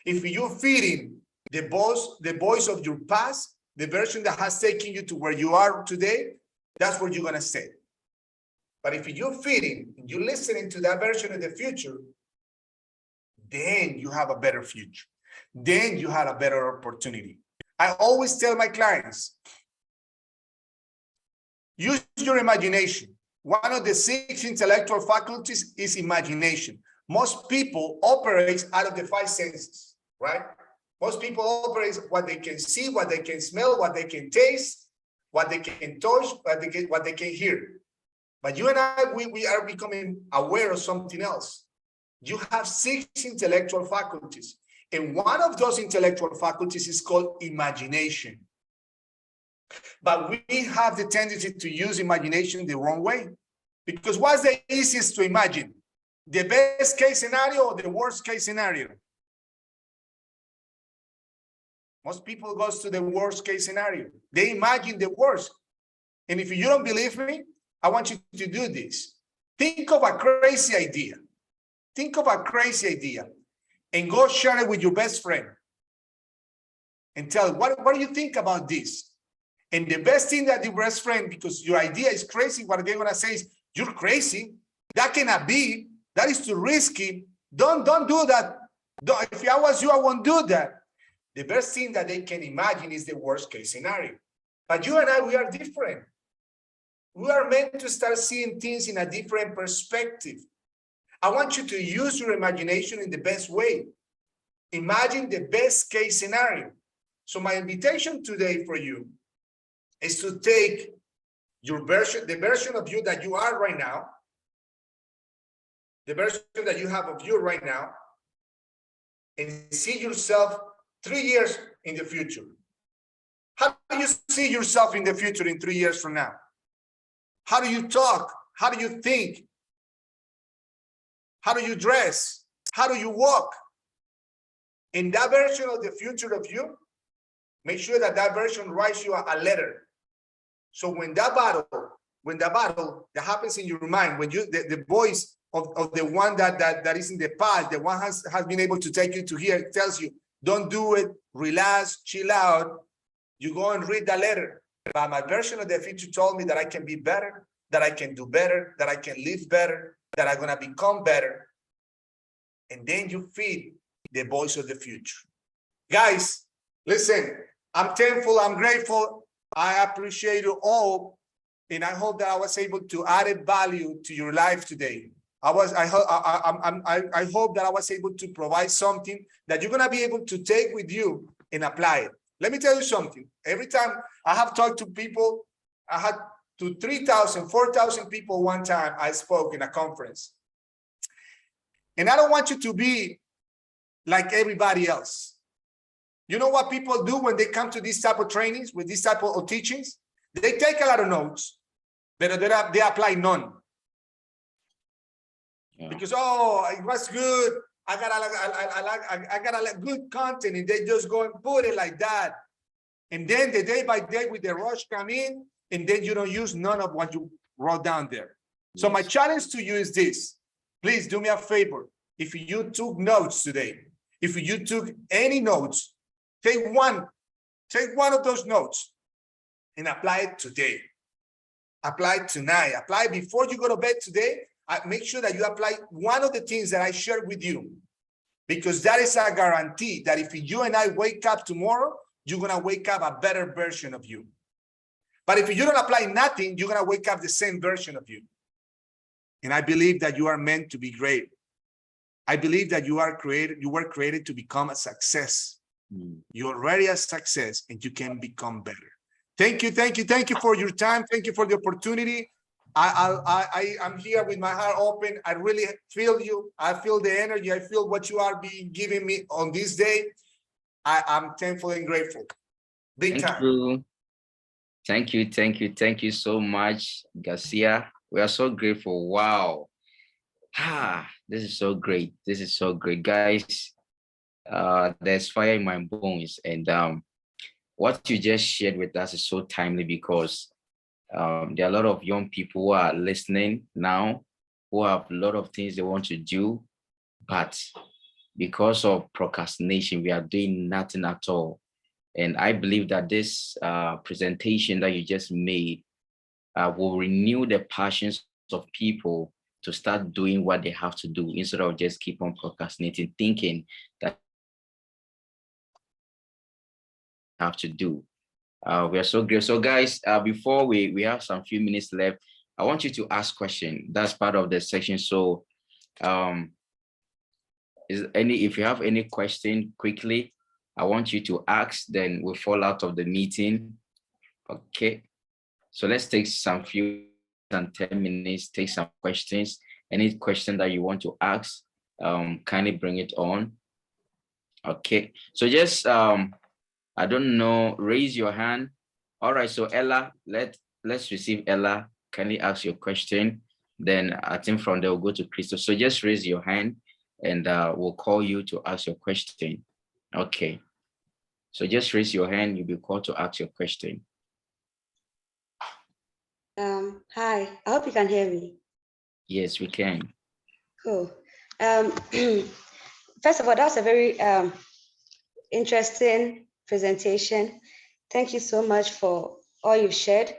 If you're feeding the voice of your past, the version that has taken you to where you are today, that's where you're going to stay. But if you're feeding and you're listening to that version of the future, then you have a better future. Then you have a better opportunity. I always tell my clients, use your imagination. One of the 6 intellectual faculties is imagination. Most people operate out of the 5 senses, right? Most people operate what they can see, what they can smell, what they can taste, what they can touch, what they can hear. But you and I, we are becoming aware of something else. You have 6 intellectual faculties. And one of those intellectual faculties is called imagination. But we have the tendency to use imagination the wrong way. Because what's the easiest to imagine? The best case scenario or the worst case scenario? Most people go to the worst case scenario. They imagine the worst. And if you don't believe me, I want you to do this. Think of a crazy idea. Think of a crazy idea and go share it with your best friend. And tell them, what do you think about this? And the best thing that the best friend, because your idea is crazy, what they're gonna say is, you're crazy. That cannot be. That is too risky. Don't do that. If I was you, I won't do that. The best thing that they can imagine is the worst case scenario. But you and I, we are different. We are meant to start seeing things in a different perspective. I want you to use your imagination in the best way. Imagine the best case scenario. So my invitation today for you is to take your version, the version of you that you are right now, the version that you have of you right now, and see yourself 3 years in the future. How do you see yourself in the future in 3 years from now? How do you talk? How do you think? How do you dress? How do you walk? In that version of the future of you, make sure that that version writes you a letter. So when that battle that happens in your mind, when you the voice of the one that is in the past, the one has been able to take you to here, tells you, don't do it, relax, chill out. You go and read the letter. But my version of the future told me that I can be better, that I can do better, that I can live better, that I'm gonna become better. And then you feed the voice of the future. Guys, listen, I'm thankful, I'm grateful. I appreciate you all. And I hope that I was able to add value to your life today. I hope that I was able to provide something that you're gonna be able to take with you and apply it. Let me tell you something. Every time I have talked to people, I had to 3,000, 4,000 people one time I spoke in a conference. And I don't want you to be like everybody else. You know what people do when they come to these type of trainings, with these type of teachings? They take a lot of notes, but they apply none. Yeah. Because, oh, it was good. I got a good content, and they just go and put it like that. And then the day by day with the rush come in, and then you don't use none of what you wrote down there. Yes. So my challenge to you is this. Please do me a favor. If you took notes today, if you took any notes, take one of those notes and apply it today. Apply it tonight. Apply it before you go to bed today. Make sure that you apply one of the things that I shared with you, because that is a guarantee that if you and I wake up tomorrow, you're going to wake up a better version of you. But if you don't apply nothing, you're going to wake up the same version of you. And I believe that you are meant to be great. I believe that you were created to become a success. You're already a success, and you can become better. Thank you for your time. Thank you for the opportunity. I'm here with my heart open. I really feel you. I feel the energy. I feel what you are being giving me on this day. I'm thankful and grateful. Big time. Thank you so much, Garcia. We are so grateful. Wow. This is so great. This is so great, guys. There's fire in my bones, and what you just shared with us is so timely, because there are a lot of young people who are listening now, who have a lot of things they want to do, but because of procrastination, we are doing nothing at all. And I believe that this presentation that you just made will renew the passions of people to start doing what they have to do, instead of just keep on procrastinating, thinking that they have to do. We are so great. So guys, before we have some few minutes left, I want you to ask questions. That's part of the section. So if you have any question quickly, I want you to ask, then we'll fall out of the meeting. Okay. So let's take some few and 10 minutes, take some questions. Any question that you want to ask, kindly bring it on. Okay. So just I don't know, raise your hand. All right, so Ella, let's receive Ella. Kindly ask your question. Then I think from there we'll go to Crystal. So just raise your hand, and we'll call you to ask your question. Okay. So just raise your hand, you'll be called to ask your question. Hi, I hope you can hear me. Yes, we can. Cool. First of all, that's a very interesting presentation. Thank you so much for all you shared.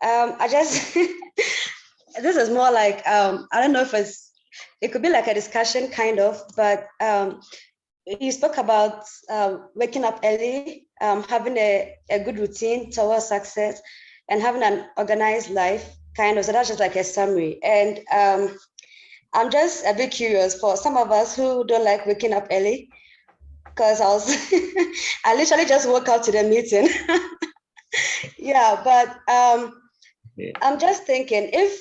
I just this is more like I don't know if it could be like a discussion kind of, but you spoke about waking up early, having a good routine towards success, and having an organized life, kind of. So that's just like a summary. And I'm just a bit curious for some of us who don't like waking up early, because I literally just woke up to the meeting. Yeah, but I'm just thinking if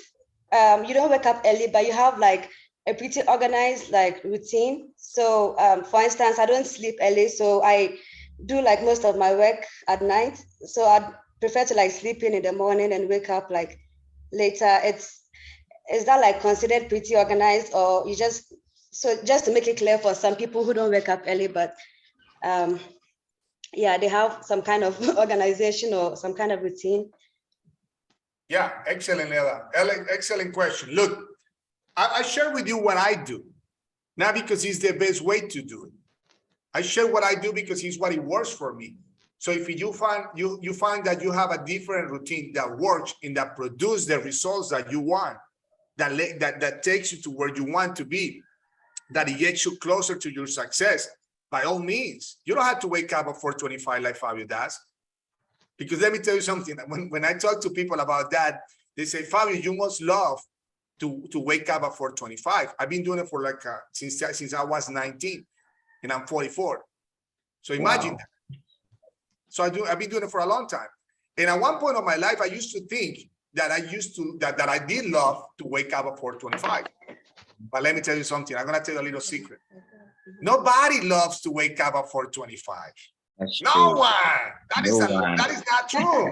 you don't wake up early, but you have like a pretty organized like routine. So for instance, I don't sleep early, so I do like most of my work at night. So I'd prefer to like sleep in the morning and wake up like later. Is that like considered pretty organized, or you just to make it clear for some people who don't wake up early, but yeah, they have some kind of organization or some kind of routine? Yeah, excellent, Ella. Ella, excellent question. Look, I share with you what I do, not because it's the best way to do it. I share what I do because it's what it works for me. So if you find that you have a different routine that works and that produces the results that you want, that takes you to where you want to be, that it gets you closer to your success, by all means, you don't have to wake up at 4:25 like Fabio does. Because let me tell you something, when I talk to people about that, they say, Fabio, you must love to wake up at 4:25. I've been doing it for like since I was 19 and I'm 44. So imagine that. So I've been doing it for a long time. And at one point of my life, I used to think that I did love to wake up at 4:25. But let me tell you something. I'm gonna tell you a little secret. Nobody loves to wake up at 4:25. No one. That is not true.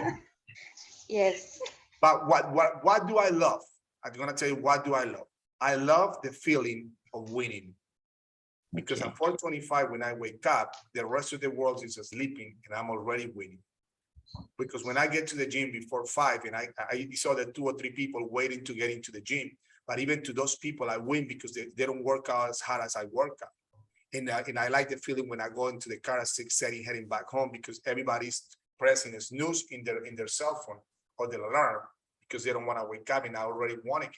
Yes. But what do I love? I'm gonna tell you what do I love. I love the feeling of winning. Because at 4:25, when I wake up, the rest of the world is sleeping and I'm already winning. Because when I get to the gym before 5 and I saw the 2 or 3 people waiting to get into the gym, but even to those people, I win because they don't work out as hard as I work out. And I like the feeling when I go into the car at 6:30 heading back home, because everybody's pressing a snooze in their cell phone or their alarm because they don't want to wake up and I already won it.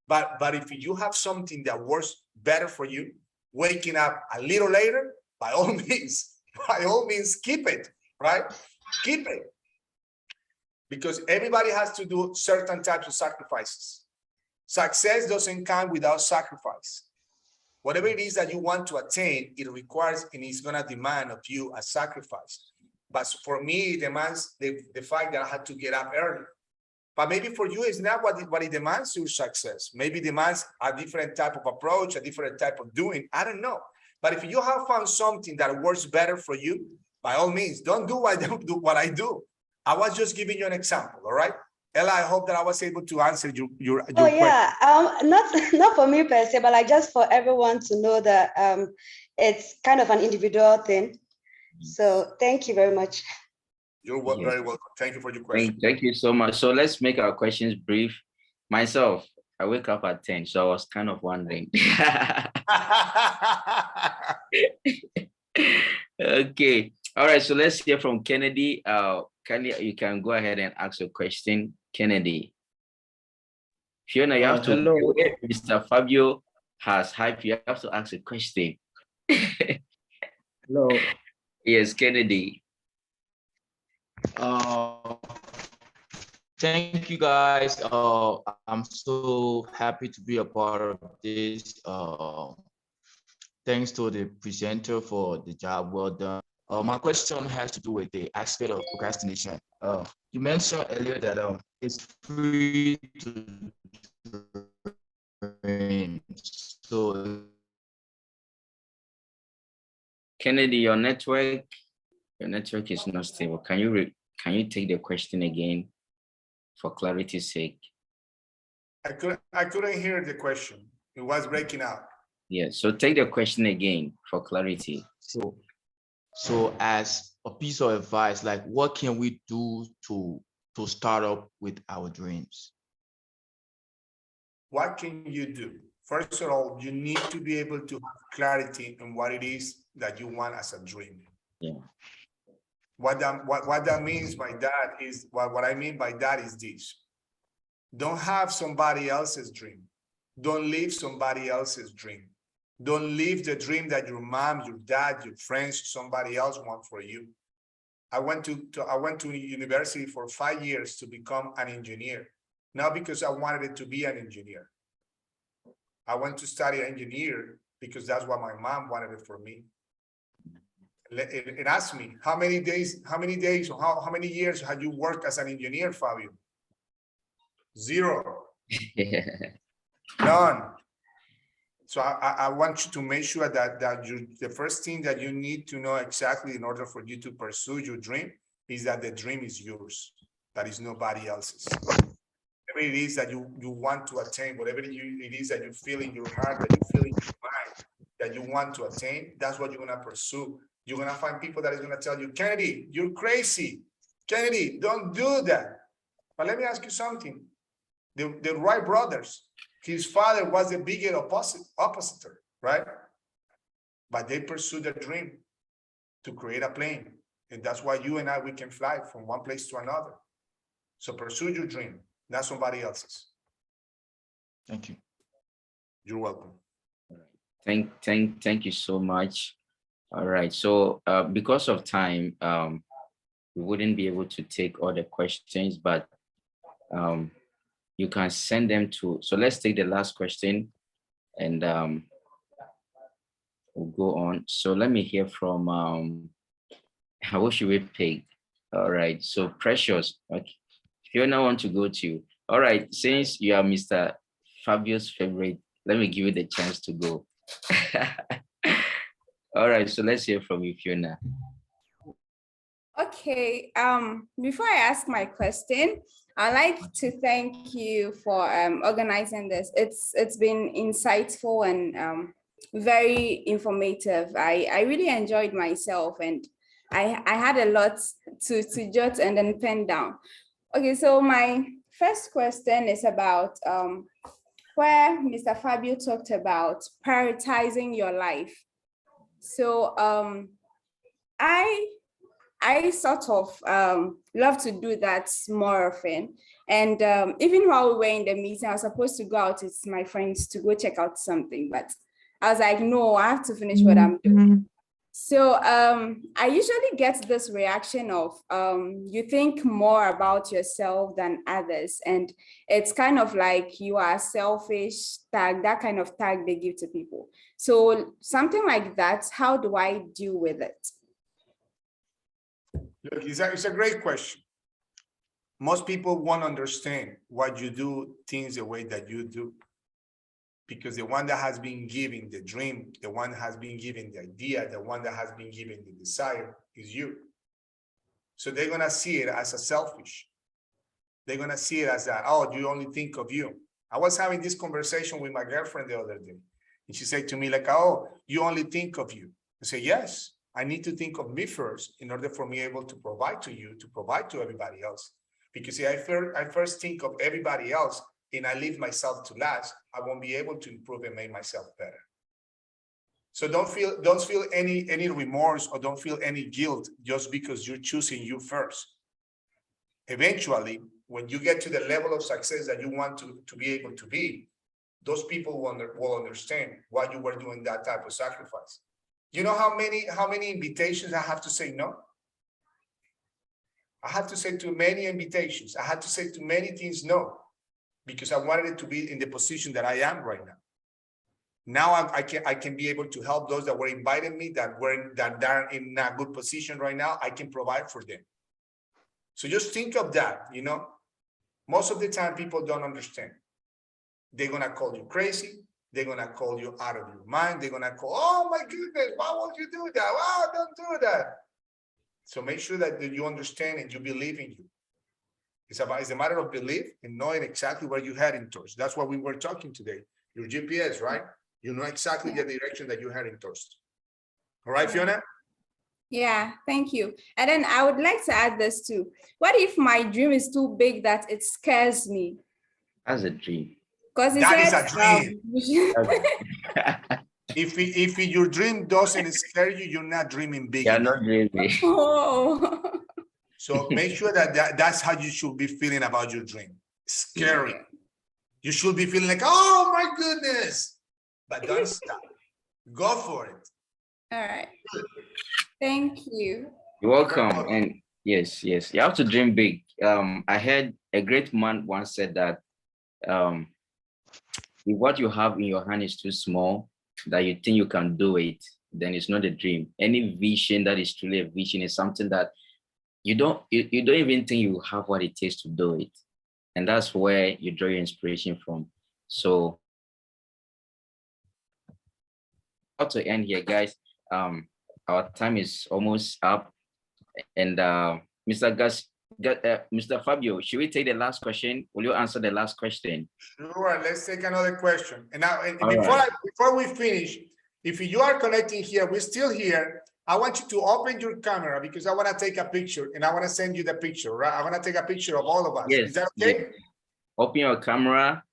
But if you have something that works better for you, waking up a little later, by all means, keep it, right? Keep it. Because everybody has to do certain types of sacrifices. Success doesn't come without sacrifice. Whatever it is that you want to attain, it requires and it's going to demand of you a sacrifice. But for me, it demands the fact that I had to get up early. But maybe for you, it's not what it demands your success. Maybe it demands a different type of approach, a different type of doing. I don't know. But if you have found something that works better for you, by all means, don't do what I do. I was just giving you an example, all right? Ella, I hope that I was able to answer your question. Yeah, not for me per se, but like just for everyone to know that it's kind of an individual thing. So thank you very much. You're very welcome. Thank you for your question. Thank you so much. So let's make our questions brief. Myself, I wake up at 10, so I was kind of wondering. Okay. All right. So let's hear from Kennedy. Kennedy, you can go ahead and ask a question. Kennedy. Fiona, you have to. Hello. Mr. Fabio has hype. You have to ask a question. Hello. Yes, Kennedy. Thank you guys. I'm so happy to be a part of this. Thanks to the presenter for the job well done. My question has to do with the aspect of procrastination. You mentioned earlier that it's free to dream. So Kennedy, your network is not stable. Can you take the question again for clarity's sake? I couldn't hear the question. It was breaking out. Yeah, so take the question again for clarity. So as a piece of advice, like what can we do to start up with our dreams? What can you do? First of all, you need to be able to have clarity on what it is that you want as a dream. Yeah. What that means by that is, what I mean by that is this. Don't have somebody else's dream. Don't live somebody else's dream. Don't live the dream that your mom, your dad, your friends, somebody else want for you. I went to university for 5 years to become an engineer, not because I wanted to be an engineer. I went to study engineer because that's what my mom wanted it for me. It asked me, how many years have you worked as an engineer, Fabio? 0. None. So I want you to make sure that the first thing that you need to know exactly in order for you to pursue your dream is that the dream is yours, that is nobody else's. Whatever it is that you want to attain, whatever it is that you feel in your heart, that you feel in your mind, that you want to attain, that's what you're gonna pursue. You're gonna find people that is gonna tell you, Kennedy, you're crazy. Kennedy, don't do that. But let me ask you something. The Wright brothers, his father was the biggest oppositor, right? But they pursued their dream to create a plane. And that's why you and I, we can fly from one place to another. So pursue your dream, not somebody else's. Thank you. You're welcome. Thank you so much. All right. So because of time, we wouldn't be able to take all the questions, but you can send them to, so let's take the last question and we'll go on. So let me hear from, how should we pick? All right, so Precious, okay. Fiona want to go to you. All right, since you are Mr. Fabio's favorite, let me give you the chance to go. All right, so let's hear from you, Fiona. Okay, before I ask my question, I'd like to thank you for organizing this. It's been insightful and very informative. I really enjoyed myself, and I had a lot to jot and then pen down. Okay, so my first question is about where Mr. Fabio talked about prioritizing your life. So I sort of love to do that more often. And even while we were in the meeting, I was supposed to go out with my friends to go check out something, but I was like, no, I have to finish what I'm doing. So I usually get this reaction of you think more about yourself than others. And it's kind of like you are selfish tag, that kind of tag they give to people. So something like that, how do I deal with it? Look, it's a great question. Most people won't understand why you do things the way that you do. Because the one that has been given the dream, the one that has been given the idea, the one that has been given the desire is you. So they're gonna see it as a selfish. They're gonna see it as that, oh, you only think of you. I was having this conversation with my girlfriend the other day. And she said to me like, oh, you only think of you. I say, yes, I need to think of me first in order for me able to provide to you, to provide to everybody else. Because if I first think of everybody else, and I leave myself to last, I won't be able to improve and make myself better. So don't feel any remorse or don't feel any guilt just because you're choosing you first. Eventually, when you get to the level of success that you want to be able to be, those people will understand why you were doing that type of sacrifice. You know how many invitations I have to say no? I have to say to many invitations. I had to say to many things no, because I wanted it to be in the position that I am right now. Now I can be able to help those that were inviting me, that are in a good position right now. I can provide for them. So just think of that, you know. Most of the time people don't understand. They're gonna call you crazy. They're gonna call you out of your mind. They're gonna call, oh my goodness, why would you do that? Wow, don't do that. So make sure that you understand and you believe in you. It's a matter of belief and knowing exactly where you're heading towards. That's what we were talking today. Your GPS, right? You know exactly the direction that you're heading towards. All right, Fiona? Yeah, thank you. And then I would like to add this too. What if my dream is too big that it scares me? That's a dream. Because that is a dream. If your dream doesn't scare you, you're not dreaming big Yeah, enough. not really. Oh. So make sure that's how you should be feeling about your dream. Scary. You should be feeling like, oh my goodness. But don't stop. Go for it. All right. Thank you. You're welcome. And yes, you have to dream big. I heard a great man once said that if what you have in your hand is too small, that you think you can do it, then it's not a dream. Any vision that is truly a vision is something that you don't even think you have what it takes to do it. And that's where you draw your inspiration from. So how to end here, guys. Our time is almost up. And Mr. Fabio, should we take the last question? Will you answer the last question? Sure, let's take another question. And now, All before we finish, if you are connecting here, we're still here. I want you to open your camera because I want to take a picture and I want to send you the picture, right? I want to take a picture of all of us. Yes. Is that okay? Yes. Open your camera.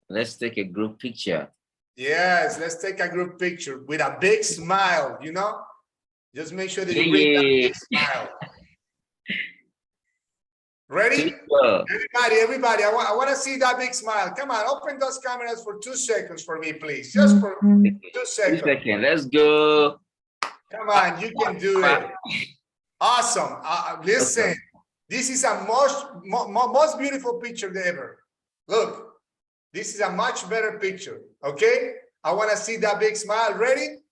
Let's take a group picture. Yes, let's take a group picture with a big smile, you know? Just make sure that you bring that big smile. Ready? Everybody, I want to see that big smile. Come on, open those cameras for 2 seconds for me, please. Just for 2 seconds. 2 seconds. Let's go. Come on, you can do it. Awesome. Listen, this is a most beautiful picture ever. Look, this is a much better picture. Okay? I want to see that big smile. Ready?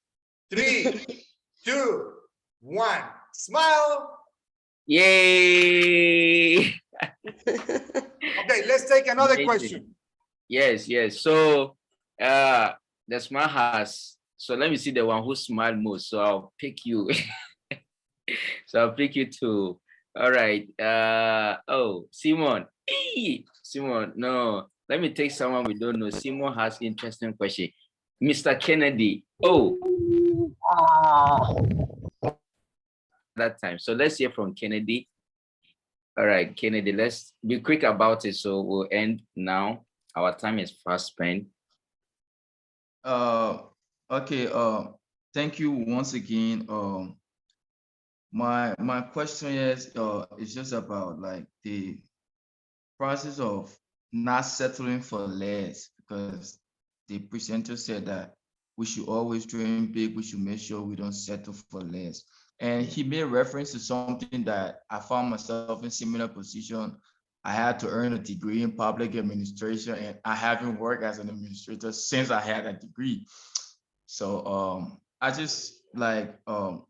3, 2, 1. Smile. Yay. Okay, let's take another Amazing. question. Yes. So the smile has, so let me see the one who smiled most. So I'll pick you. So I'll pick you too. All right. Oh, Simon. Simon, no. Let me take someone we don't know. Simon has interesting question. Mr. Kennedy. Oh. That time. So let's hear from Kennedy. All right, Kennedy, let's be quick about it. So we'll end now. Our time is fast spent. Okay. Thank you once again. My question is just about like the process of not settling for less, because the presenter said that we should always dream big. We should make sure we don't settle for less. And he made reference to something that I found myself in similar position. I had to earn a degree in public administration, and I haven't worked as an administrator since I had a degree. So I just like,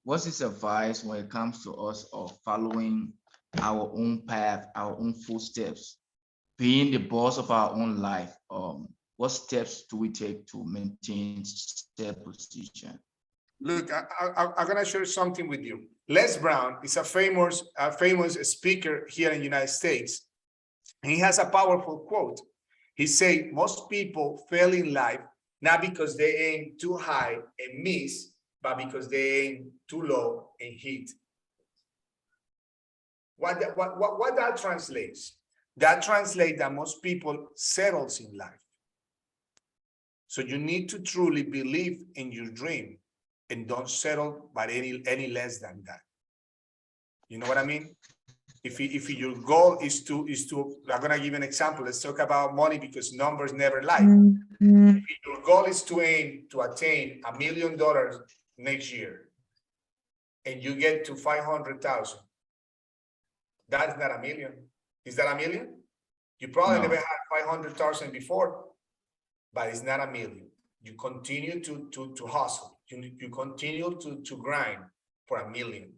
what's his advice when it comes to us of following our own path, our own footsteps, being the boss of our own life? What steps do we take to maintain that position? Look, I'm gonna share something with you. Les Brown is a famous speaker here in the United States. And he has a powerful quote. He said, most people fail in life, not because they aim too high and miss, but because they aim too low and hit. What that translates? That translates that most people settles in life. So you need to truly believe in your dream and don't settle by any less than that. You know what I mean? If your goal is to, I'm gonna give you an example. Let's talk about money because numbers never lie. If your goal is to aim to attain $1 million next year, and you get to 500,000, that's not a million. Is that a million? You probably never had 500,000 before, but it's not a million. You continue to hustle. You continue to grind for $1 million,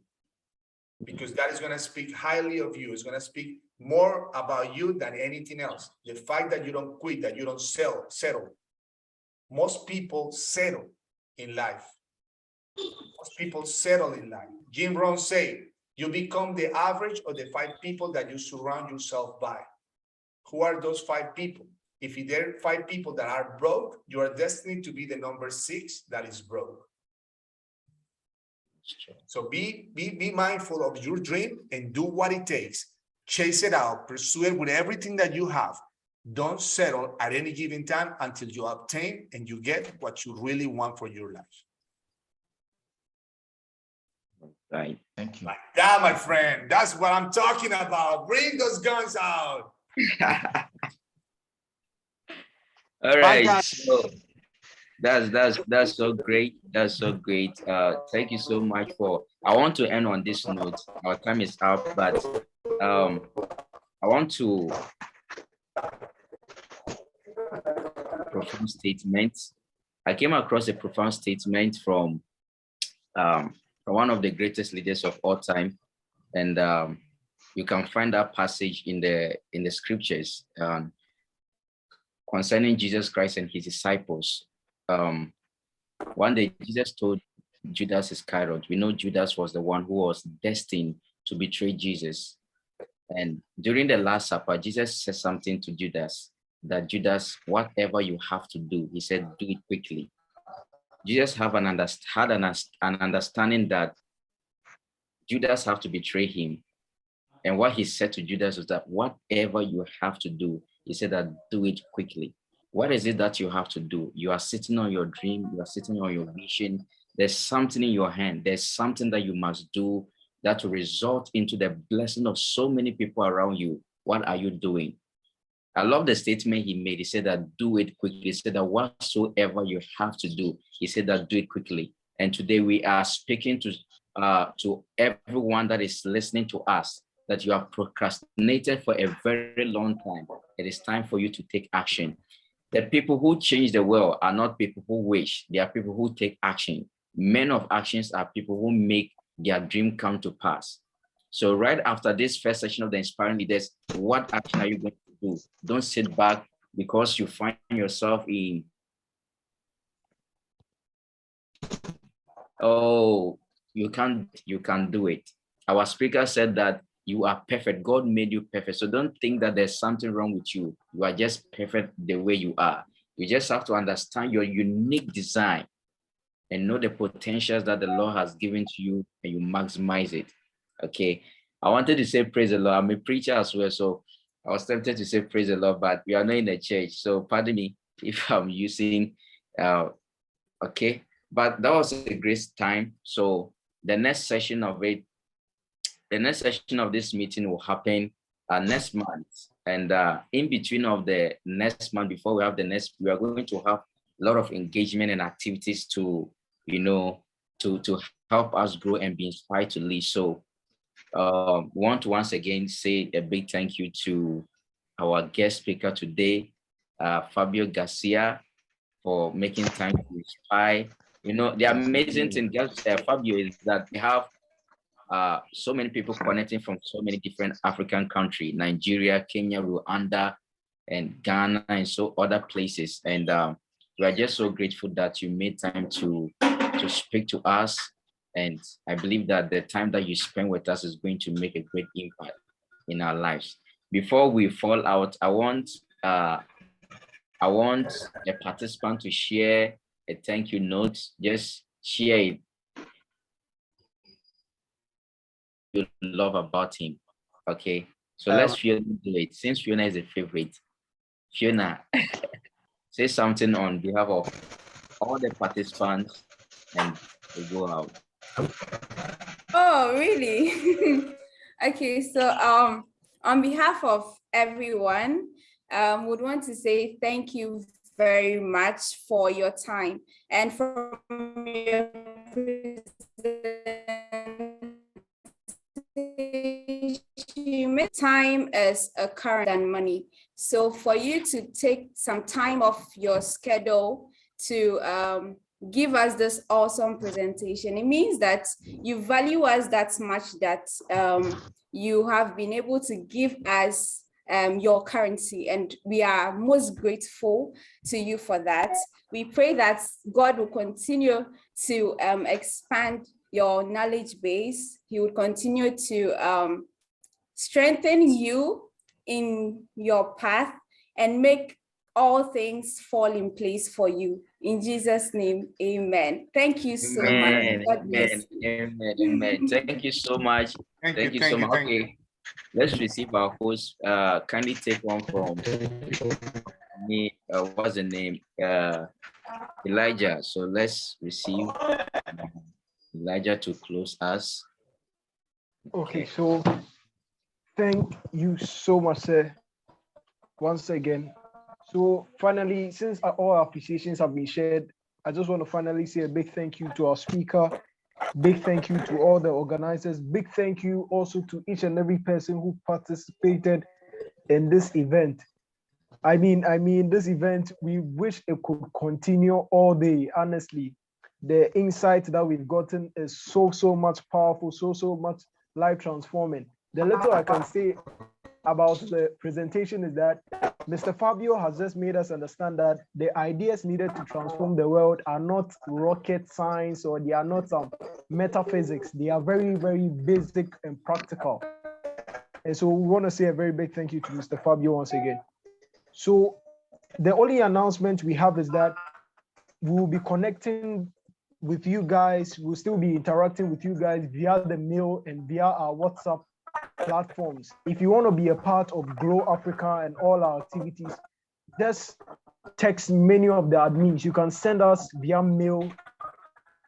because that is going to speak highly of you. It's going to speak more about you than anything else. The fact that you don't quit, that you don't settle. Most people settle in life. Most people settle in life. Jim Rohn said, you become the average of the 5 people that you surround yourself by. Who are those 5 people? If there are 5 people that are broke, you are destined to be the number 6 that is broke. So be mindful of your dream and do what it takes. Chase it out, pursue it with everything that you have. Don't settle at any given time until you obtain and you get what you really want for your life. Right. Thank you. Like that, my friend. That's what I'm talking about. Bring those guns out. All right. So that's so great. That's so great. Thank you so much for. I want to end on this note. Our time is up, but I want to profound statement. I came across a profound statement from one of the greatest leaders of all time, and you can find that passage in the scriptures concerning Jesus Christ and his disciples. One day Jesus told Judas Iscariot. We know Judas was the one who was destined to betray Jesus. And during the Last Supper, Jesus said something to Judas, that Judas, whatever you have to do, he said, do it quickly. Jesus had an understanding that Judas have to betray him. And what he said to Judas was that whatever you have to do, he said that do it quickly. What is it that you have to do? You are sitting on your dream, you are sitting on your vision. There's something in your hand. There's something that you must do that will result into the blessing of so many people around you. What are you doing? I love the statement he made. He said that do it quickly. He said that whatsoever you have to do, he said that do it quickly. And today we are speaking to everyone that is listening to us, that you have procrastinated for a very long time. It is time for you to take action. The people who change the world are not people who wish. They are people who take action. Men of actions are people who make their dream come to pass. So right after this first session of the Inspiring Leaders, what action are you going to do? Don't sit back because you find yourself in, oh, you can't do it. Our speaker said that you are perfect. God made you perfect. So don't think that there's something wrong with you. You are just perfect the way you are. You just have to understand your unique design and know the potentials that the Lord has given to you, and you maximize it. Okay. I wanted to say praise the Lord. I'm a preacher as well, so I was tempted to say praise the Lord, but we are not in a church. So pardon me if I'm using, okay. But that was a great time. So the next session of this meeting will happen next month. And in between of the next month, before we have the next, we are going to have a lot of engagement and activities to, to help us grow and be inspired to lead. So want to once again say a big thank you to our guest speaker today, Fabio Garcia, for making time to inspire. The amazing thing, Fabio, is that we have so many people connecting from so many different African countries, Nigeria, Kenya, Rwanda, and Ghana, and so other places. And we are just so grateful that you made time to speak to us. And I believe that the time that you spend with us is going to make a great impact in our lives. Before we fall out, I want a participant to share a thank you note. Just share it. You love about him. Okay. So let's Fiona do it. Since Fiona is a favorite, Fiona, say something on behalf of all the participants and we go out. Oh, really? Okay, so on behalf of everyone, would want to say thank you very much for your time and for your time is a current than money. So for you to take some time off your schedule to give us this awesome presentation, it means that you value us that much that you have been able to give us your currency, and we are most grateful to you for that. We pray that God will continue to expand your knowledge base. He will continue to strengthen you in your path and make all things fall in place for you. In Jesus' name, amen. Thank you so much. God bless you. Amen. Thank you so much. Thank you so much. Okay. let's receive our host. Kindly take on from me. What's the name? Elijah. So let's receive Elijah to close us. Okay, so thank you so much, sir, once again. So finally, since all our appreciations have been shared, I just want to finally say a big thank you to our speaker, big thank you to all the organizers, big thank you also to each and every person who participated in this event. I mean, this event, we wish it could continue all day, honestly. The insight that we've gotten is so much powerful, so much life transforming. The little I can say about the presentation is that Mr. Fabio has just made us understand that the ideas needed to transform the world are not rocket science, or they are not metaphysics. They are very, very basic and practical. And so we want to say a very big thank you to Mr. Fabio once again. So the only announcement we have is that we'll be connecting with you guys. We'll still be interacting with you guys via the mail and via our WhatsApp platforms. If you want to be a part of Grow Africa and all our activities, just text many of the admins. You can send us via mail.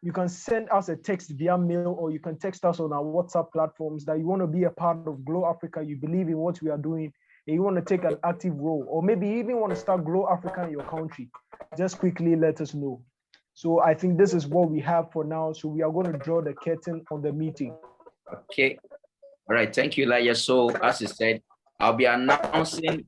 You can send us a text via mail, or you can text us on our WhatsApp platforms that you want to be a part of Grow Africa. You believe in what we are doing, and you want to take an active role, or maybe you even want to start Grow Africa in your country. Just quickly let us know. So I think this is what we have for now. So we are going to draw the curtain on the meeting. Okay. All right. Thank you, Elijah. So as I said, I'll be announcing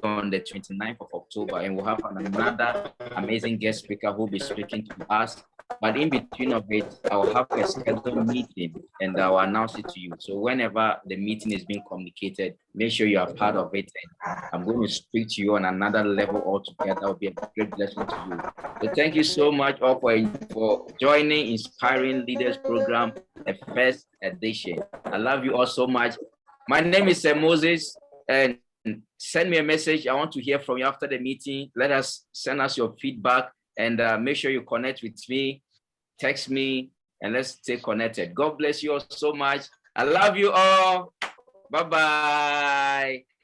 on the 29th of October, and we'll have another amazing guest speaker who will be speaking to us. But in between of it, I'll have a scheduled meeting and I'll announce it to you. So whenever the meeting is being communicated, make sure you are part of it. And I'm going to speak to you on another level altogether. That will be a great blessing to you. So thank you so much all for joining Inspiring Leaders Program, the first edition. I love you all so much. My name is Moses, and send me a message. I want to hear from you after the meeting. Send us your feedback, and make sure you connect with me, text me, and let's stay connected. God bless you all so much. I love you all. Bye-bye.